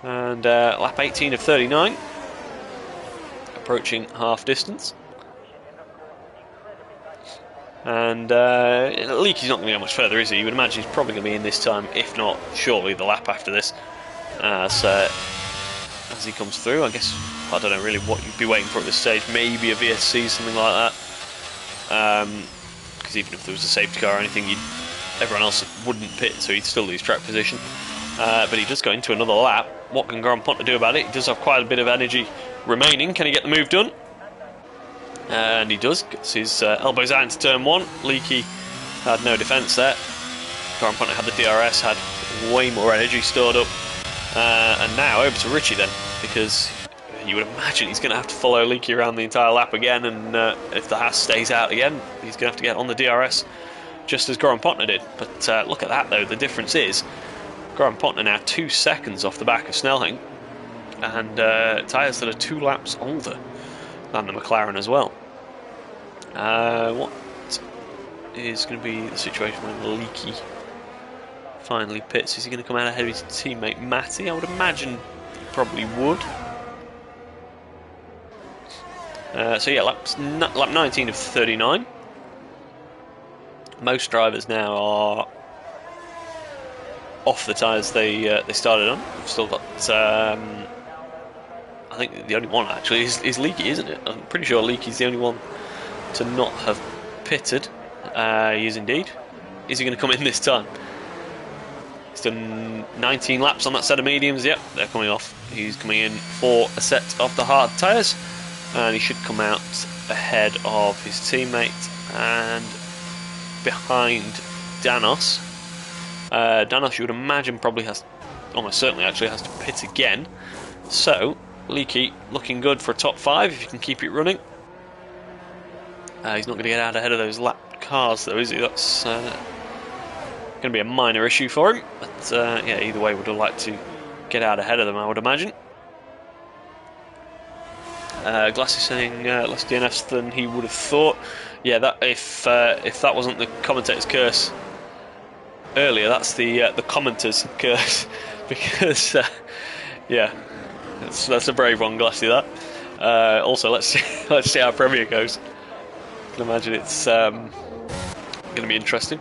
And lap 18 of 39, approaching half distance. And Leakey's not going to go much further, is he? You would imagine he's probably going to be in this time, if not, surely the lap after this. As he comes through, I guess, I don't know really what you'd be waiting for at this stage. Maybe a VSC, something like that. Because even if there was a safety car or anything, everyone else wouldn't pit, so he'd still lose track position. But he does go into another lap. What can Goran Partner do about it? He does have quite a bit of energy remaining. Can he get the move done? And he does. Gets his elbows out into turn one. Leakey had no defence there. Goran Partner had the DRS, had way more energy stored up. And now over to Ritchie then, because you would imagine he's going to have to follow Leakey around the entire lap again, and if the Haas stays out again, he's going to have to get on the DRS just as Goran Partner did. But look at that though, the difference is Goran Partner now 2 seconds off the back of Snellhank, and tyres that are 2 laps older than the McLaren as well. What is going to be the situation when Leakey finally pits? Is he going to come out ahead of his teammate Matty? I would imagine he probably would. So yeah, lap 19 of 39. Most drivers now are off the tyres they started on. We've still got, I think the only one actually is Leakey, isn't it? I'm pretty sure Leakey's the only one to not have pitted. He is indeed. Is he going to come in this time? He's done 19 laps on that set of mediums. Yep, they're coming off. He's coming in for a set of the hard tyres, and he should come out ahead of his teammate and behind Danos. Danos, you would imagine, probably almost certainly actually has to pit again. So Leakey looking good for a top 5 if you can keep it running. He's not going to get out ahead of those lap cars though, is he? That's going to be a minor issue for him. But yeah, either way, would have liked to get out ahead of them, I would imagine. Glass is saying less DNFs than he would have thought. Yeah, that if that wasn't the commentator's curse earlier, that's the commentator's curse because yeah, that's a brave one, Glassy. That. Also, let's see how Premier goes. I can imagine it's going to be interesting.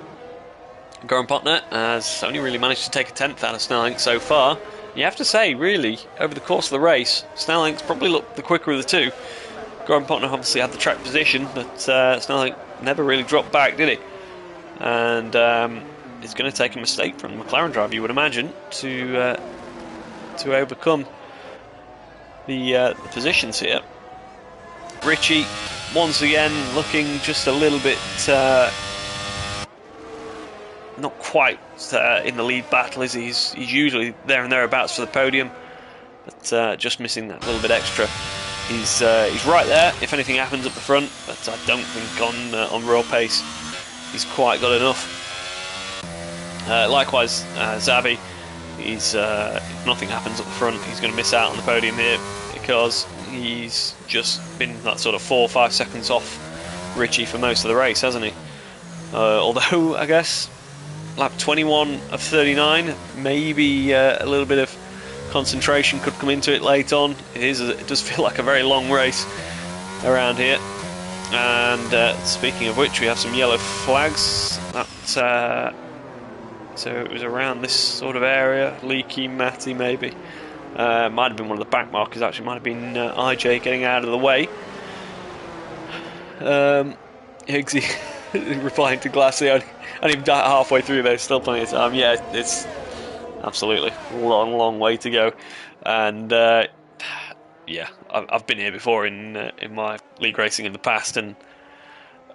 Goran Potner has only really managed to take a 10th out of Snelling so far. You have to say, really, over the course of the race, Snelling's probably looked the quicker of the two. Goran Potner obviously had the track position, but Snelling never really dropped back, did he? And it's going to take a mistake from the McLaren driver, you would imagine, to overcome the positions here. Ritchie, once again, looking just a little bit not quite in the lead battle, is he? He's usually there and thereabouts for the podium, but just missing that little bit extra. He's right there if anything happens up the front, but I don't think on raw pace he's quite got enough. Likewise, Xavi, if nothing happens up the front, he's going to miss out on the podium here because he's just been that sort of 4 or 5 seconds off Ritchie for most of the race, hasn't he? Although I guess lap 21 of 39, maybe a little bit of concentration could come into it late on. It does feel like a very long race around here. And speaking of which, we have some yellow flags. So it was around this sort of area. Leaky, Matty, maybe. Might have been one of the back markers. Actually, might have been IJ getting out of the way. Higgsy replying to Glassy. And even halfway through, there's still plenty of time. Yeah, it's absolutely long way to go. And yeah, I've been here before in my league racing in the past, and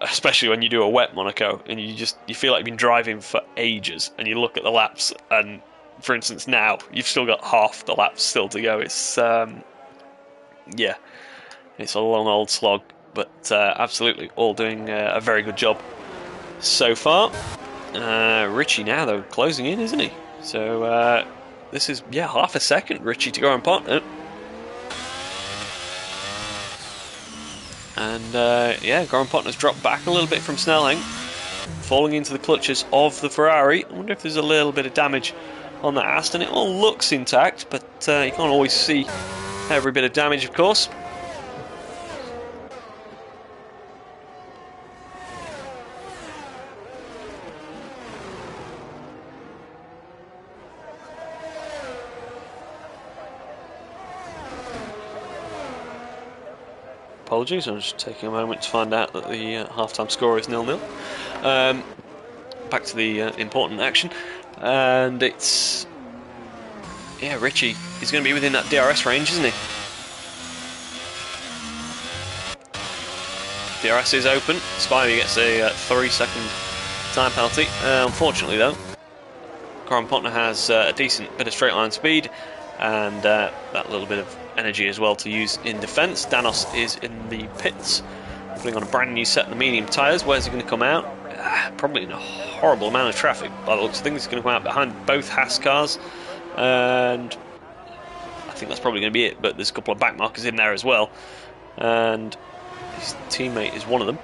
especially when you do a wet Monaco and you feel like you've been driving for ages, and you look at the laps, and for instance now you've still got half the laps still to go. It's yeah, it's a long old slog, but absolutely all doing a very good job so far. Ritchie now though closing in, isn't he? So this is half a second Ritchie to go on partner. And Goran Potner's dropped back a little bit from Snelling, falling into the clutches of the Ferrari. I wonder if there's a little bit of damage on that Aston. It all looks intact, but you can't always see every bit of damage, of course. Apologies, I'm just taking a moment to find out that the half-time score is 0-0. Back to the important action, and it's Ritchie is going to be within that DRS range, isn't he? DRS is open. Spivey gets a 3-second time penalty. Unfortunately, though, Goran Potner has a decent bit of straight line speed and that little bit of energy as well to use in defence. Danos is in the pits, putting on a brand new set of the medium tyres. Where's he going to come out? Probably in a horrible amount of traffic by the looks of things. He's going to come out behind both Haas cars, and I think that's probably going to be it, but there's a couple of back markers in there as well, and his teammate is one of them.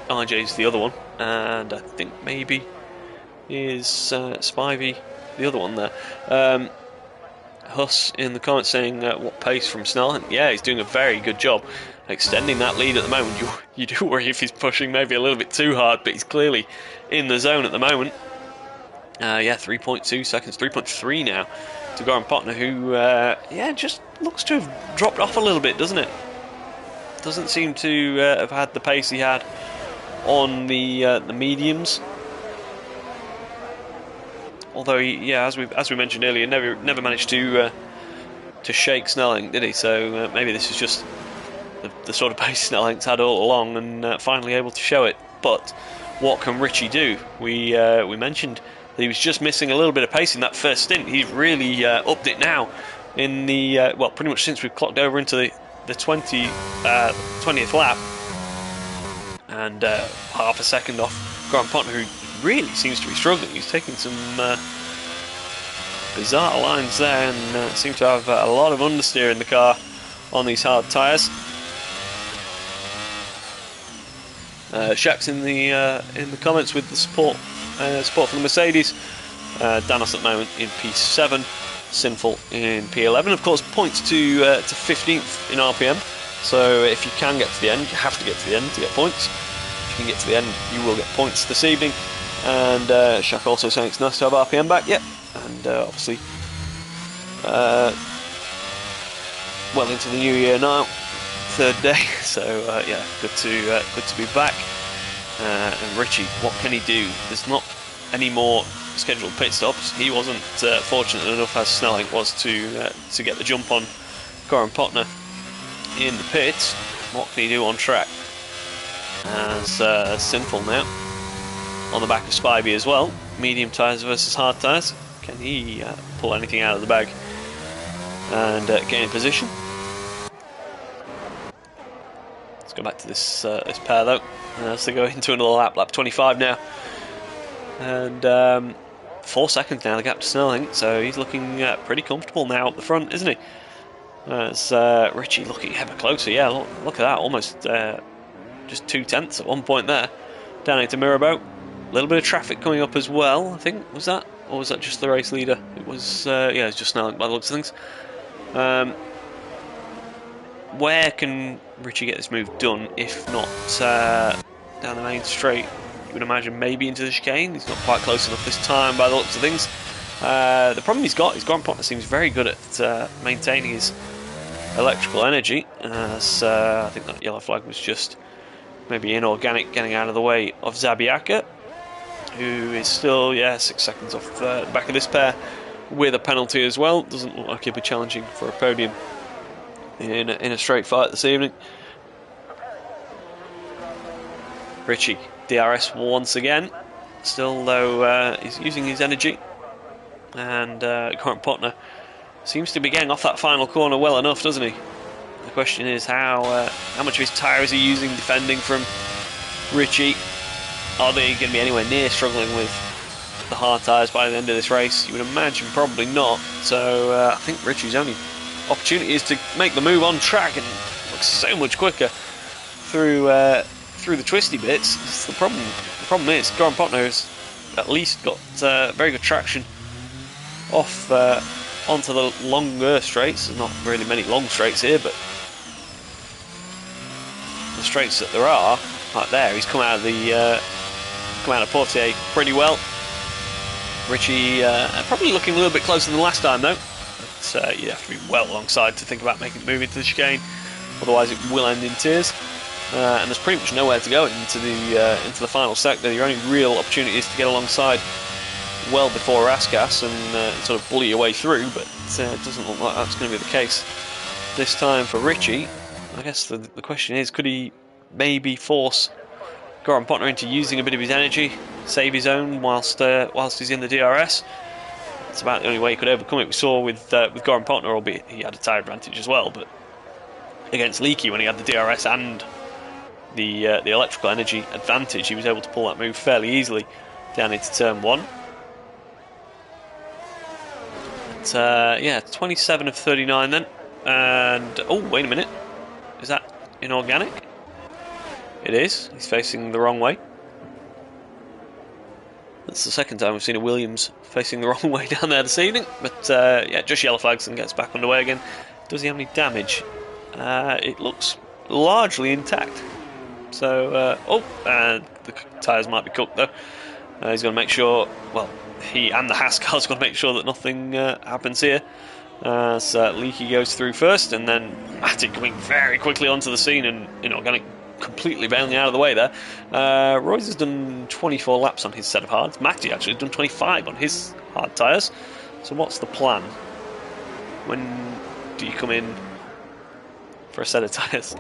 RJ's the other one, and I think maybe is Spivey the other one there. Huss in the comments saying what pace from Snell. Yeah, he's doing a very good job extending that lead at the moment. You do worry if he's pushing maybe a little bit too hard, but he's clearly in the zone at the moment. 3.2 seconds, 3.3 now to Goran Potner, who just looks to have dropped off a little bit, doesn't it? Doesn't seem to have had the pace he had on the mediums. Although, as we mentioned earlier, never managed to shake Snelling, did he? So maybe this is just the sort of pace Snelling's had all along, and finally able to show it. But what can Ritchie do? We mentioned that he was just missing a little bit of pace in that first stint. He's really upped it now in the pretty much since we've clocked over into the 20th lap, and half a second off Goran Potner, who really seems to be struggling. He's taking some bizarre lines there, and seems to have a lot of understeer in the car on these hard tyres. Shaq's in the comments with the support for the Mercedes. Danos at the moment in P7, Sinful in P11. Of course, points to 15th in RPM. So if you can get to the end, you have to get to the end to get points. If you can get to the end, you will get points this evening. And Shaq also saying it's nice to have RPM back. Yep, and obviously well into the new year now, third day. So yeah, good to be back. And Richie, what can he do? There's not any more scheduled pit stops. He wasn't fortunate enough, as Snelling was, to get the jump on Goran Potner in the pits. What can he do on track? As Sinful now on the back of Spivey as well. Medium tyres versus hard tyres. Can he pull anything out of the bag and get in position? Let's go back to this pair though. As they go into another lap 25 now. And 4 seconds now, the gap to Snelling, so he's looking pretty comfortable now up the front, isn't he? As Richie looking ever closer, yeah, look at that, almost just 2/10 at one point there. Down into Mirabeau. A little bit of traffic coming up as well, I think, was that? Or was that just the race leader? It was, yeah, it's just Snelling by the looks of things. Where can Richie get this move done, if not down the main straight? You would imagine maybe into the chicane. He's not quite close enough this time by the looks of things. The problem he's got is Goran Potner seems very good at maintaining his electrical energy, as I think that yellow flag was just maybe inorganic, getting out of the way of Zabiaka, who is still, yeah, 6 seconds off the back of this pair with a penalty as well. Doesn't look like he'll be challenging for a podium in a straight fight this evening. Richie, DRS once again, still though he's using his energy, and Goran Potner seems to be getting off that final corner well enough, doesn't he? The question is how much of his tyre is he using defending from Richie? Are they going to be anywhere near struggling with the hard tyres by the end of this race? You would imagine probably not. So I think Richie's only opportunity is to make the move on track and look so much quicker through the twisty bits. It's the problem is Goran Potner has at least got very good traction off onto the longer straights. There's not really many long straights here, but the straights that there are, like there, he's come out of Portier pretty well. Richie probably looking a little bit closer than last time though. But you have to be well alongside to think about making the move into the chicane, otherwise it will end in tears. And there's pretty much nowhere to go into the final sector. Your only real opportunity is to get alongside well before Raskas and sort of bully your way through, but it doesn't look like that's going to be the case this time for Richie. I guess the question is, could he maybe force Goran Potner into using a bit of his energy, save his own whilst he's in the DRS? It's about the only way he could overcome it. We saw with Goran Potner, albeit he had a tyre advantage as well, but against Leakey, when he had the DRS and the electrical energy advantage, he was able to pull that move fairly easily down into turn 1. But, yeah, 27 of 39 then. And, oh, wait a minute. Is that inorganic? It is. He's facing the wrong way. That's the second time we've seen a Williams facing the wrong way down there this evening. But, yeah, just yellow flags and gets back underway again. Does he have any damage? It looks largely intact. So, the tyres might be cooked though. He's going to make sure, well, he and the Haas car's going to make sure that nothing happens here. So Leakey goes through first, and then Matty coming very quickly onto the scene and inorganic completely bailing out of the way there. Royce has done 24 laps on his set of hards. Matty actually has done 25 on his hard tyres. So what's the plan? When do you come in for a set of tyres?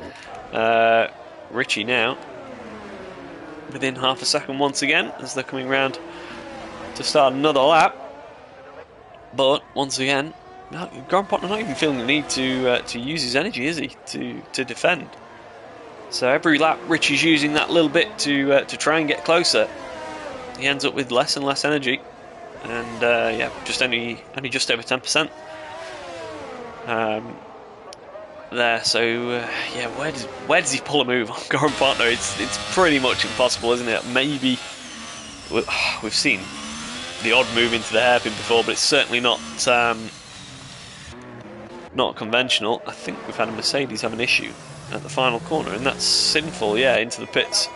Richie now within half a second once again as they're coming round to start another lap. But once again, Goran Potner not even feeling the need to use his energy, is he, to defend? So every lap Richie's using that little bit to try and get closer. He ends up with less and less energy, and yeah, just only just over 10%. there. So yeah, where does he pull a move on Goran Partner? It's pretty much impossible, isn't it? Maybe we've seen the odd move into the hairpin before, but it's certainly not conventional. I think we've had a Mercedes have an issue at the final corner, and that's sinful. Yeah, into the pits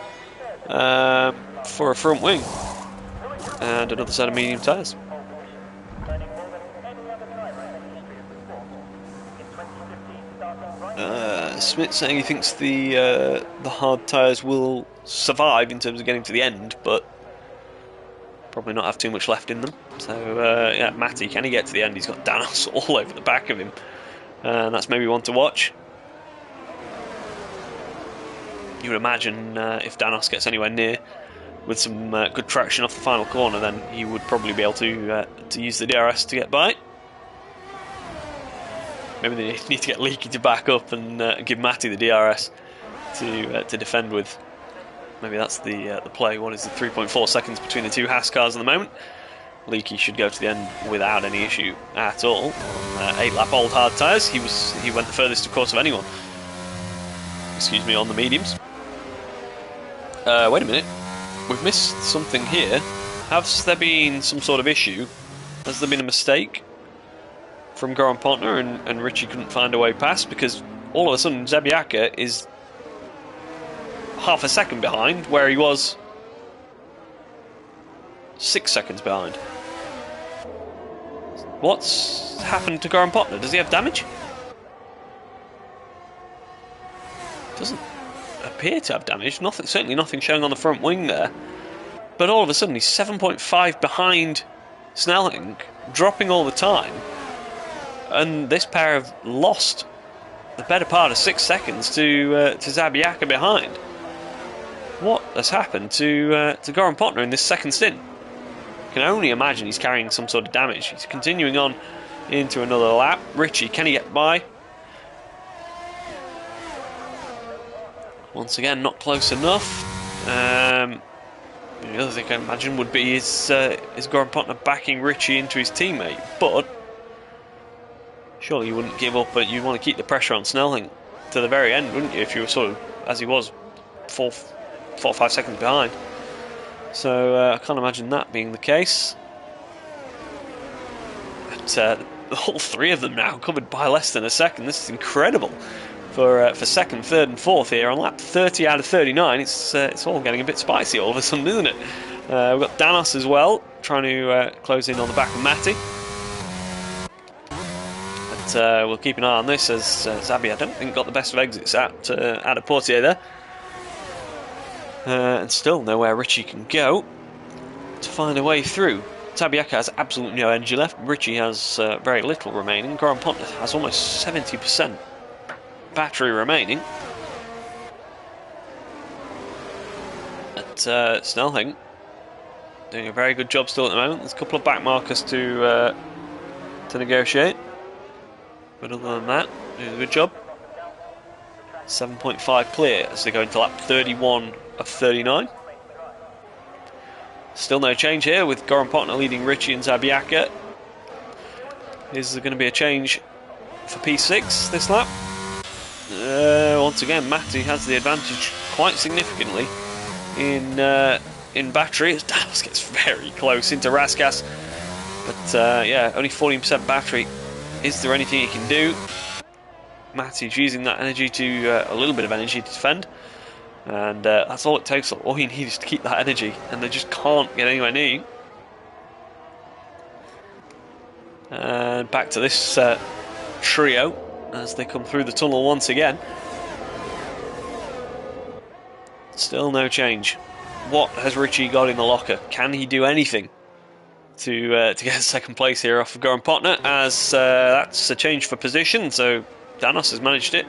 for a front wing and another set of medium tyres. Smith saying he thinks the hard tyres will survive in terms of getting to the end, but probably not have too much left in them. So yeah, Matty, can he get to the end? He's got Danos all over the back of him, and that's maybe one to watch. You would imagine if Danos gets anywhere near with some good traction off the final corner, then he would probably be able to use the DRS to get by. Maybe they need to get Leaky to back up and give Matty the DRS to defend with. Maybe that's the play. What is the 3.4 seconds between the two Haas cars at the moment? Leaky should go to the end without any issue at all. On 8-lap old hard tyres, he went the furthest of course of anyone. Excuse me, on the mediums. Wait a minute, we've missed something here. Has there been some sort of issue? Has there been a mistake from Goran Partner and Richie couldn't find a way past? Because all of a sudden Zabiaka is half a second behind where he was 6 seconds behind. What's happened to Goran Partner? Does he have damage? Doesn't appear to have damage. Nothing, certainly nothing showing on the front wing there. But all of a sudden he's 7.5 behind Snelling, dropping all the time. And this pair have lost the better part of 6 seconds to Zabiaka behind. What has happened to Goran Partner in this second stint? I can only imagine he's carrying some sort of damage. He's continuing on into another lap. Richie, can he get by? Once again, not close enough. The other thing I imagine would be is Goran Partner backing Richie into his teammate, but surely you wouldn't give up, but you'd want to keep the pressure on Snelling to the very end, wouldn't you, if you were sort of, as he was, 4 or 5 seconds behind. So I can't imagine that being the case. But all three of them now covered by less than a second. This is incredible for second, third and fourth here on lap 30 out of 39. It's all getting a bit spicy all of a sudden, isn't it? We've got Danos as well, trying to close in on the back of Matty. But we'll keep an eye on this as Zabi, I don't think, got the best of exits out of Portier there. And still nowhere Richie can go to find a way through. Zabiaka has absolutely no energy left. Richie has very little remaining. Goran Partner has almost 70% battery remaining. But Snelling doing a very good job still at the moment. There's a couple of back markers to negotiate, but other than that, doing a good job. 7.5 clear as they go into lap 31 of 39. Still no change here with Goran Partner leading Richie and Zabiaka. Is there going to be a change for P6 this lap? Once again, Matty has the advantage quite significantly in battery as Danos gets very close into Raskas. But yeah, only 14% battery. Is there anything he can do? Matty's using that energy to a little bit of energy to defend, and that's all it takes. All you need is to keep that energy, and they just can't get anywhere near you. And back to this trio as they come through the tunnel once again. Still no change. What has Richie got in the locker? Can he do anything to get second place here off of Goran Partner? As that's a change for position, so Danos has managed it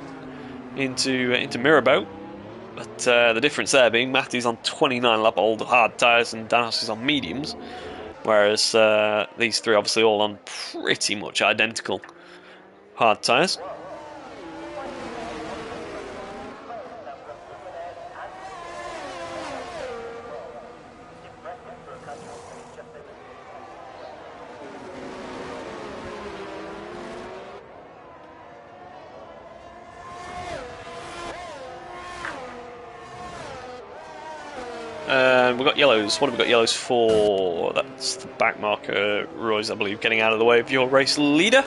into Mirabeau. But the difference there being Matty's on 29 lap old hard tyres and Danos is on mediums, whereas these three obviously all on pretty much identical hard tyres. We've got yellows. What have we got yellows for? That's the back marker, Roy's, I believe, getting out of the way of your race leader.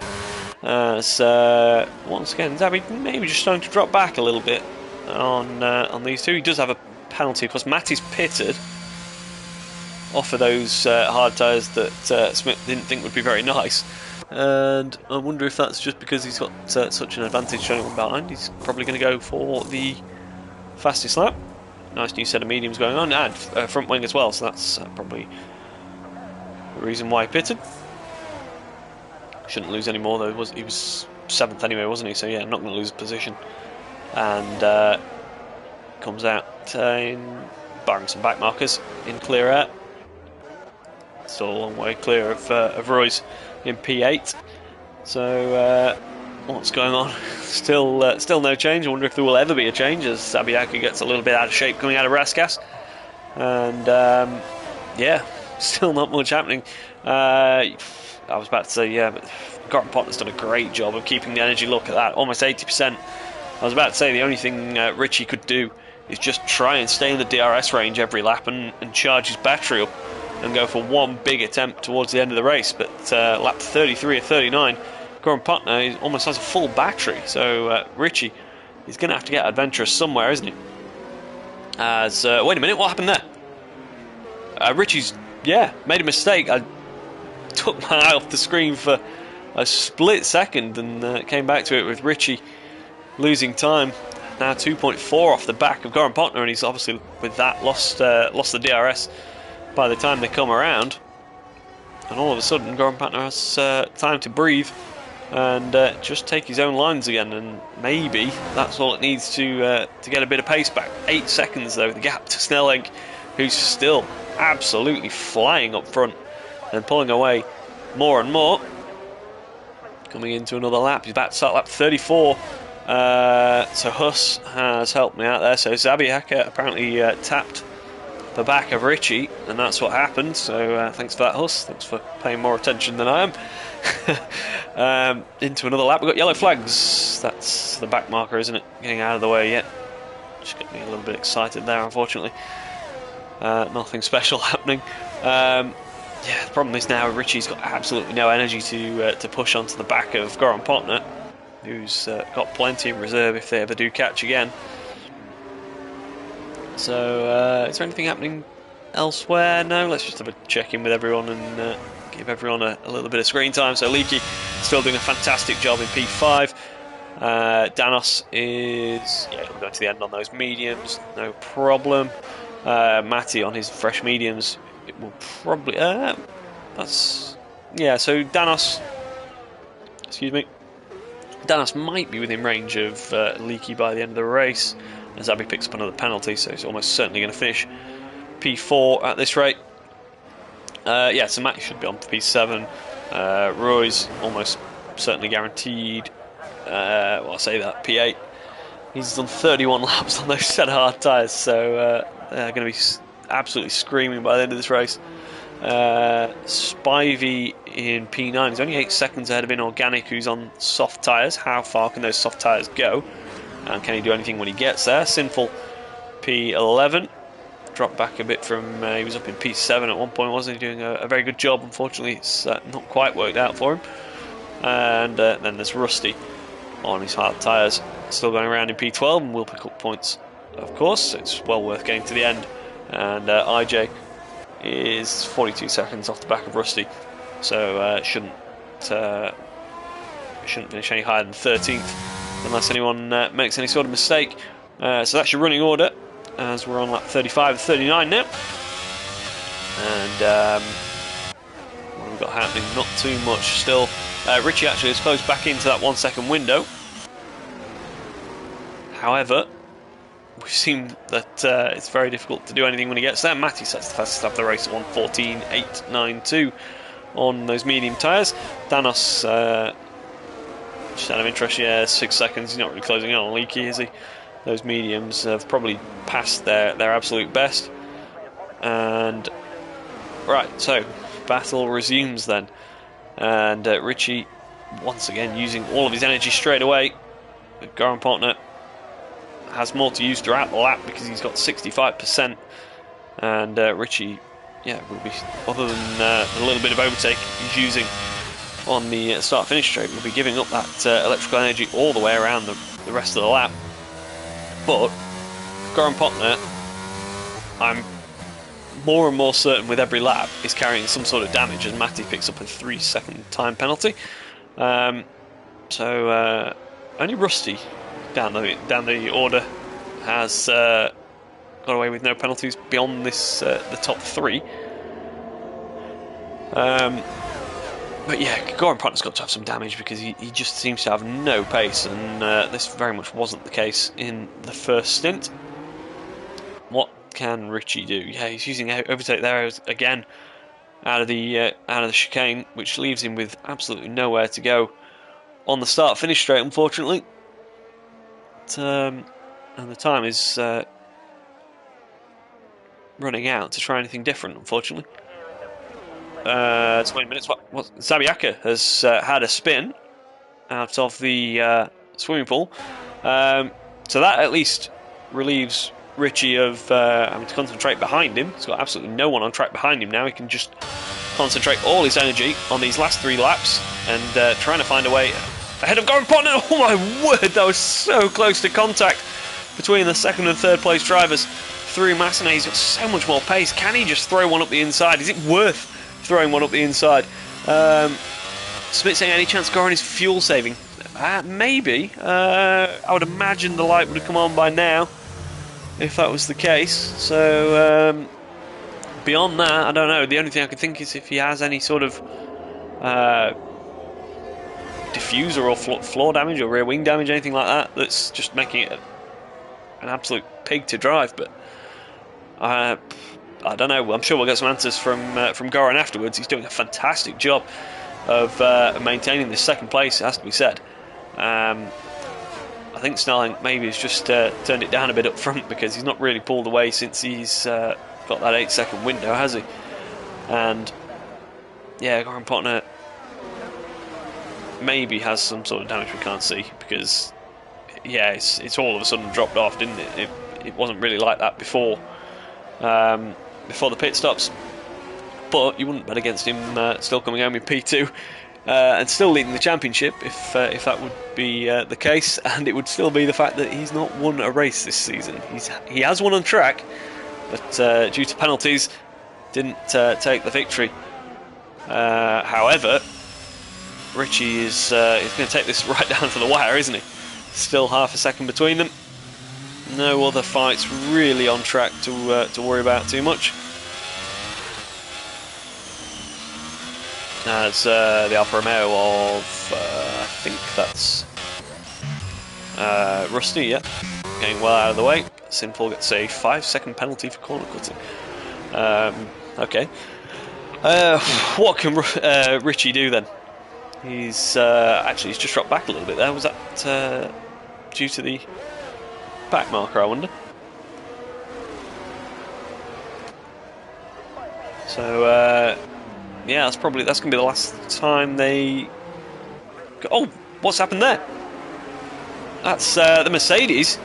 So once again, Zabby maybe just starting to drop back a little bit on these two. He does have a penalty. Of course, Matty's pitted off of those hard tyres that Smith didn't think would be very nice. And I wonder if that's just because he's got such an advantage showing one behind. He's probably going to go for the fastest lap. Nice new set of mediums going on, and front wing as well, so that's probably the reason why he pitted. Shouldn't lose any more though. He was 7th anyway, wasn't he? So yeah, not going to lose position. And comes out in barring some back markers in clear air. Still a long way clear of Roy's in P8. So what's going on? Still no change. I wonder if there will ever be a change as Sabiaka gets a little bit out of shape coming out of Raskas. And yeah, still not much happening. I was about to say, yeah, but Gordon Potter's done a great job of keeping the energy. Look at that, almost 80%. I was about to say the only thing Richie could do is just try and stay in the DRS range every lap and charge his battery up and go for one big attempt towards the end of the race. But lap 33 or 39, Gordon Potter almost has a full battery. So Richie is going to have to get adventurous somewhere, isn't he? As wait a minute, what happened there? Richie's, yeah, made a mistake. I took my eye off the screen for a split second and came back to it with Richie losing time. Now 2.4 off the back of Goran Potner, and he's obviously with that lost the DRS by the time they come around. And all of a sudden Goran Potner has time to breathe and just take his own lines again, and maybe that's all it needs to get a bit of pace back. 8 seconds though, the gap to Snelling, who's still absolutely flying up front and pulling away more and more. Coming into another lap, he's about to start lap 34. So Huss has helped me out there. So Zabiaka apparently tapped the back of Richie, and that's what happened. So thanks for that, Huss. Thanks for paying more attention than I am. Into another lap. We've got yellow flags. That's the back marker, isn't it? Getting out of the way yet. Just got me a little bit excited there, unfortunately. Nothing special happening. Yeah, the problem is now Richie's got absolutely no energy to push onto the back of Goran Potner, who's got plenty in reserve if they ever do catch again. So, is there anything happening elsewhere? No, let's just have a check-in with everyone and give everyone a little bit of screen time. So Leaky still doing a fantastic job in P5. Danos is, yeah, he'll go to the end on those mediums, no problem. Matty on his fresh mediums, it will probably, that's, yeah, so Danos, excuse me, Danos might be within range of Leaky by the end of the race, as Abby picks up another penalty, so he's almost certainly going to finish P4 at this rate. Yeah, so Matty should be on for P7. Roy's almost certainly guaranteed, well, I'll say that, P8. He's done 31 laps on those set of hard tyres, so they're going to be absolutely screaming by the end of this race. Spivey in P9 is only 8 seconds ahead of Inorganic, who's on soft tyres. How far can those soft tyres go? And can he do anything when he gets there? Sinful P11. Dropped back a bit from, he was up in P7 at one point, wasn't he? Doing a very good job. Unfortunately, it's not quite worked out for him. And then there's Rusty on his hard tyres, still going around in P12, and will pick up points, of course. It's well worth getting to the end. And IJ is 42 seconds off the back of Rusty, so shouldn't finish any higher than 13th unless anyone makes any sort of mistake. So that's your running order as we're on lap 35 and 39 now. And what have we got happening? Not too much still. Richie actually has closed back into that 1 second window. However, we've seen that it's very difficult to do anything when he gets there. Matty sets the fastest lap of the race at 1:14.892 on those medium tyres. Danos, just out of interest, yeah, 6 seconds. He's not really closing in on Leaky, is he? Those mediums have probably passed their absolute best. And right, so battle resumes then. And Richie, once again, using all of his energy straight away. Goran Potner has more to use throughout the lap because he's got 65% And Richie, yeah, will be, other than a little bit of overtake he's using on the start-finish straight, will be giving up that electrical energy all the way around the rest of the lap. But Goran Potner, I'm more and more certain with every lap, is carrying some sort of damage as Matty picks up a 3-second time penalty. So only Rusty down the order has got away with no penalties beyond this the top 3. But yeah, Goran Potner's got to have some damage because he just seems to have no pace, and this very much wasn't the case in the first stint. What can Richie do? Yeah, he's using overtake there again out of the chicane, which leaves him with absolutely nowhere to go on the start-finish straight, unfortunately. And the time is running out to try anything different, unfortunately. 20 minutes. Zabiaka has had a spin out of the swimming pool, so that at least relieves Richie of having to concentrate behind him. He's got absolutely no one on track behind him now. He can just concentrate all his energy on these last 3 laps and trying to find a way ahead of Goran Potner. Oh my word, that was so close to contact between the 2nd and 3rd place drivers through Massenet. He's got so much more pace. Can he just throw one up the inside? Is it worth throwing one up the inside? Smith saying, any chance Goran is fuel saving? Maybe. I would imagine the light would have come on by now if that was the case. So beyond that, I don't know. The only thing I can think is if he has any sort of diffuser or floor damage or rear wing damage, anything like that, that's just making it an absolute pig to drive. But I don't know. I'm sure we'll get some answers from Goran afterwards. He's doing a fantastic job of maintaining this 2nd place, it has to be said. I think Snelling maybe has just turned it down a bit up front because he's not really pulled away since he's got that 8-second window, has he? And yeah, Goran Potner maybe has some sort of damage we can't see because yeah, it's all of a sudden dropped off, didn't it? It wasn't really like that before the pit stops. But you wouldn't bet against him still coming home in P2 and still leading the championship if that would be the case, and it would still be the fact that he's not won a race this season. He has won on track, but due to penalties, didn't take the victory. However, Richie is going to take this right down to the wire, isn't he? Still half a second between them. No other fights really on track to worry about too much. As the Alfa Romeo of, I think that's Rusty, yeah, getting well out of the way. Sinful gets a 5-second penalty for corner cutting. Okay. What can Richie do then? He's just dropped back a little bit there. Was that due to the back marker, I wonder? So yeah, that's going to be the last time they. Oh, what's happened there? That's the Mercedes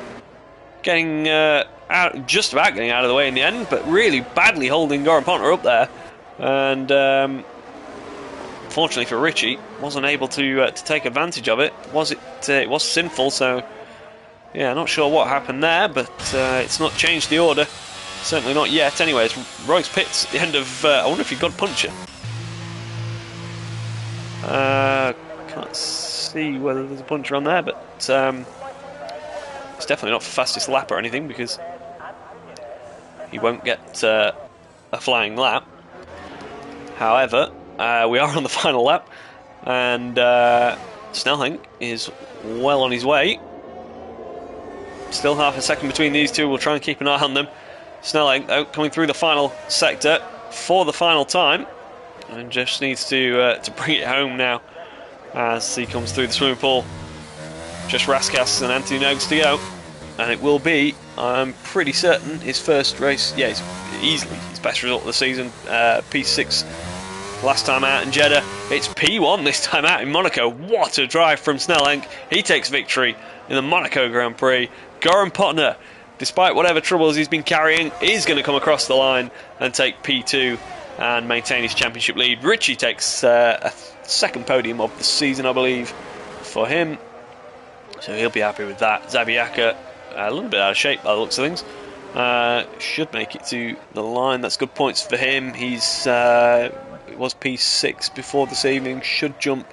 getting out, just about getting out of the way in the end, but really badly holding Goran Potner up there, and fortunately for Richie, wasn't able to take advantage of it. It was Sinful, so yeah, not sure what happened there, but it's not changed the order. Certainly not yet. Anyways, Royce Pitts at the end of. I wonder if he got a puncher. Can't see whether there's a puncher on there, but it's definitely not for fastest lap or anything because he won't get a flying lap. However, we are on the final lap, and Snelling is well on his way. Still half a second between these two. We'll try and keep an eye on them. Snelling, though, coming through the final sector for the final time, and just needs to bring it home now as he comes through the swimming pool. Just Raskas and Anthony Nogues to go, and it will be, I'm pretty certain, his first race. Yeah, it's easily his best result of the season. P6 last time out in Jeddah. It's P1 this time out in Monaco. What a drive from Snelling. He takes victory in the Monaco Grand Prix. Goran Potner despite whatever troubles he's been carrying, is going to come across the line and take P2 and maintain his championship lead. Richie takes a second podium of the season, I believe, for him. So he'll be happy with that. Zabiaka, a little bit out of shape by the looks of things. Should make it to the line. That's good points for him. He's it was P6 before this evening. Should jump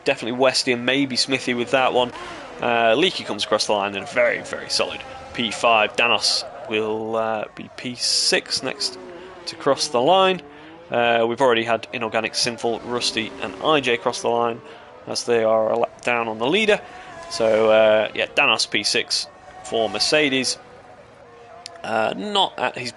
definitely Westy and maybe Smithy with that one. Leaky comes across the line in a very, very solid P5. Danos will be P6 next to cross the line. We've already had Inorganic, Sinful, Rusty and IJ cross the line as they are a lap down on the leader. So yeah, Danos P6 for Mercedes. Not at his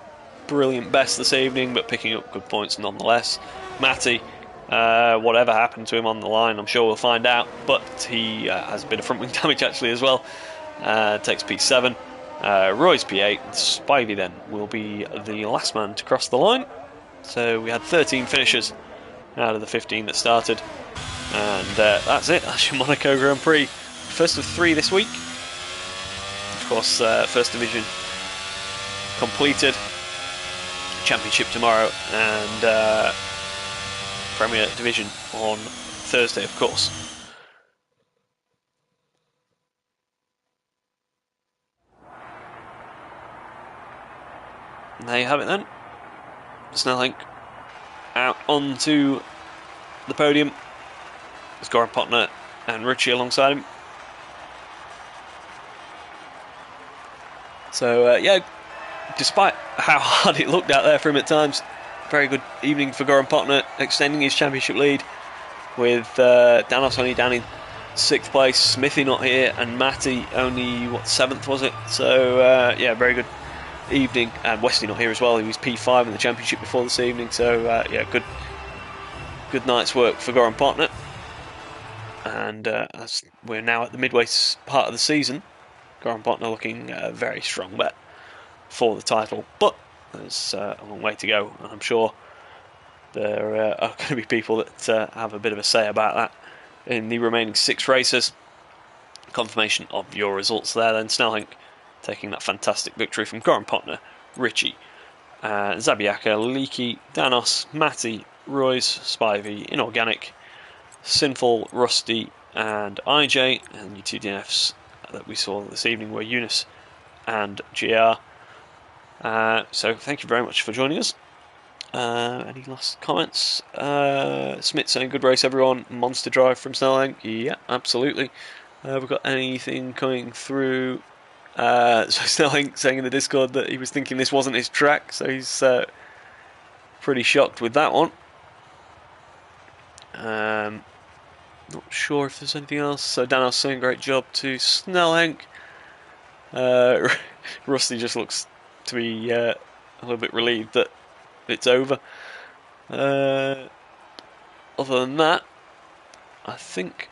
brilliant best this evening, but picking up good points nonetheless. Matty, whatever happened to him on the line, I'm sure we'll find out, but he has a bit of front wing damage actually as well. Takes P7. Roy's P8. Spivey then will be the last man to cross the line. So we had 13 finishers out of the 15 that started. And that's it. That's your Monaco Grand Prix. First of 3 this week. Of course, First Division completed. Championship tomorrow. And Premier Division on Thursday, of course. And there you have it then. Snelling out onto the podium. There's Goran Potner and Richie alongside him. So yeah, despite how hard it looked out there for him at times, very good evening for Goran Potner, extending his championship lead with Danos only down in 6th place, Smithy not here, and Matty only, what, 7th was it? So yeah, very good evening, and Westy not here as well. He was P5 in the championship before this evening, so yeah, good night's work for Goran Potner. And as we're now at the midway part of the season, Goran Potner looking a very strong bet for the title, but there's a long way to go, and I'm sure there are going to be people that have a bit of a say about that in the remaining 6 races. Confirmation of your results there then. Snelling taking that fantastic victory from Goran Potner, Richie, Zabiaka, Leaky, Danos, Matty, Royce, Spivey, Inorganic, Sinful, Rusty and IJ, and your 2 DNFs that we saw this evening were Eunice and GR. So thank you very much for joining us. Any last comments? Smith saying good race everyone. Monster drive from Snelling. Yeah, absolutely. We've got anything coming through? So Snelling saying in the Discord that he was thinking this wasn't his track, so he's pretty shocked with that one. Not sure if there's anything else. So Danos saying great job to Snelling. Rusty just looks to be a little bit relieved that it's over. Other than that, I think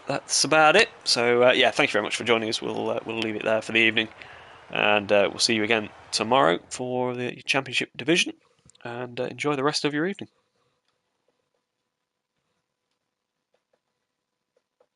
that's about it. So yeah, thank you very much for joining us. We'll leave it there for the evening, and we'll see you again tomorrow for the Championship Division. And enjoy the rest of your evening.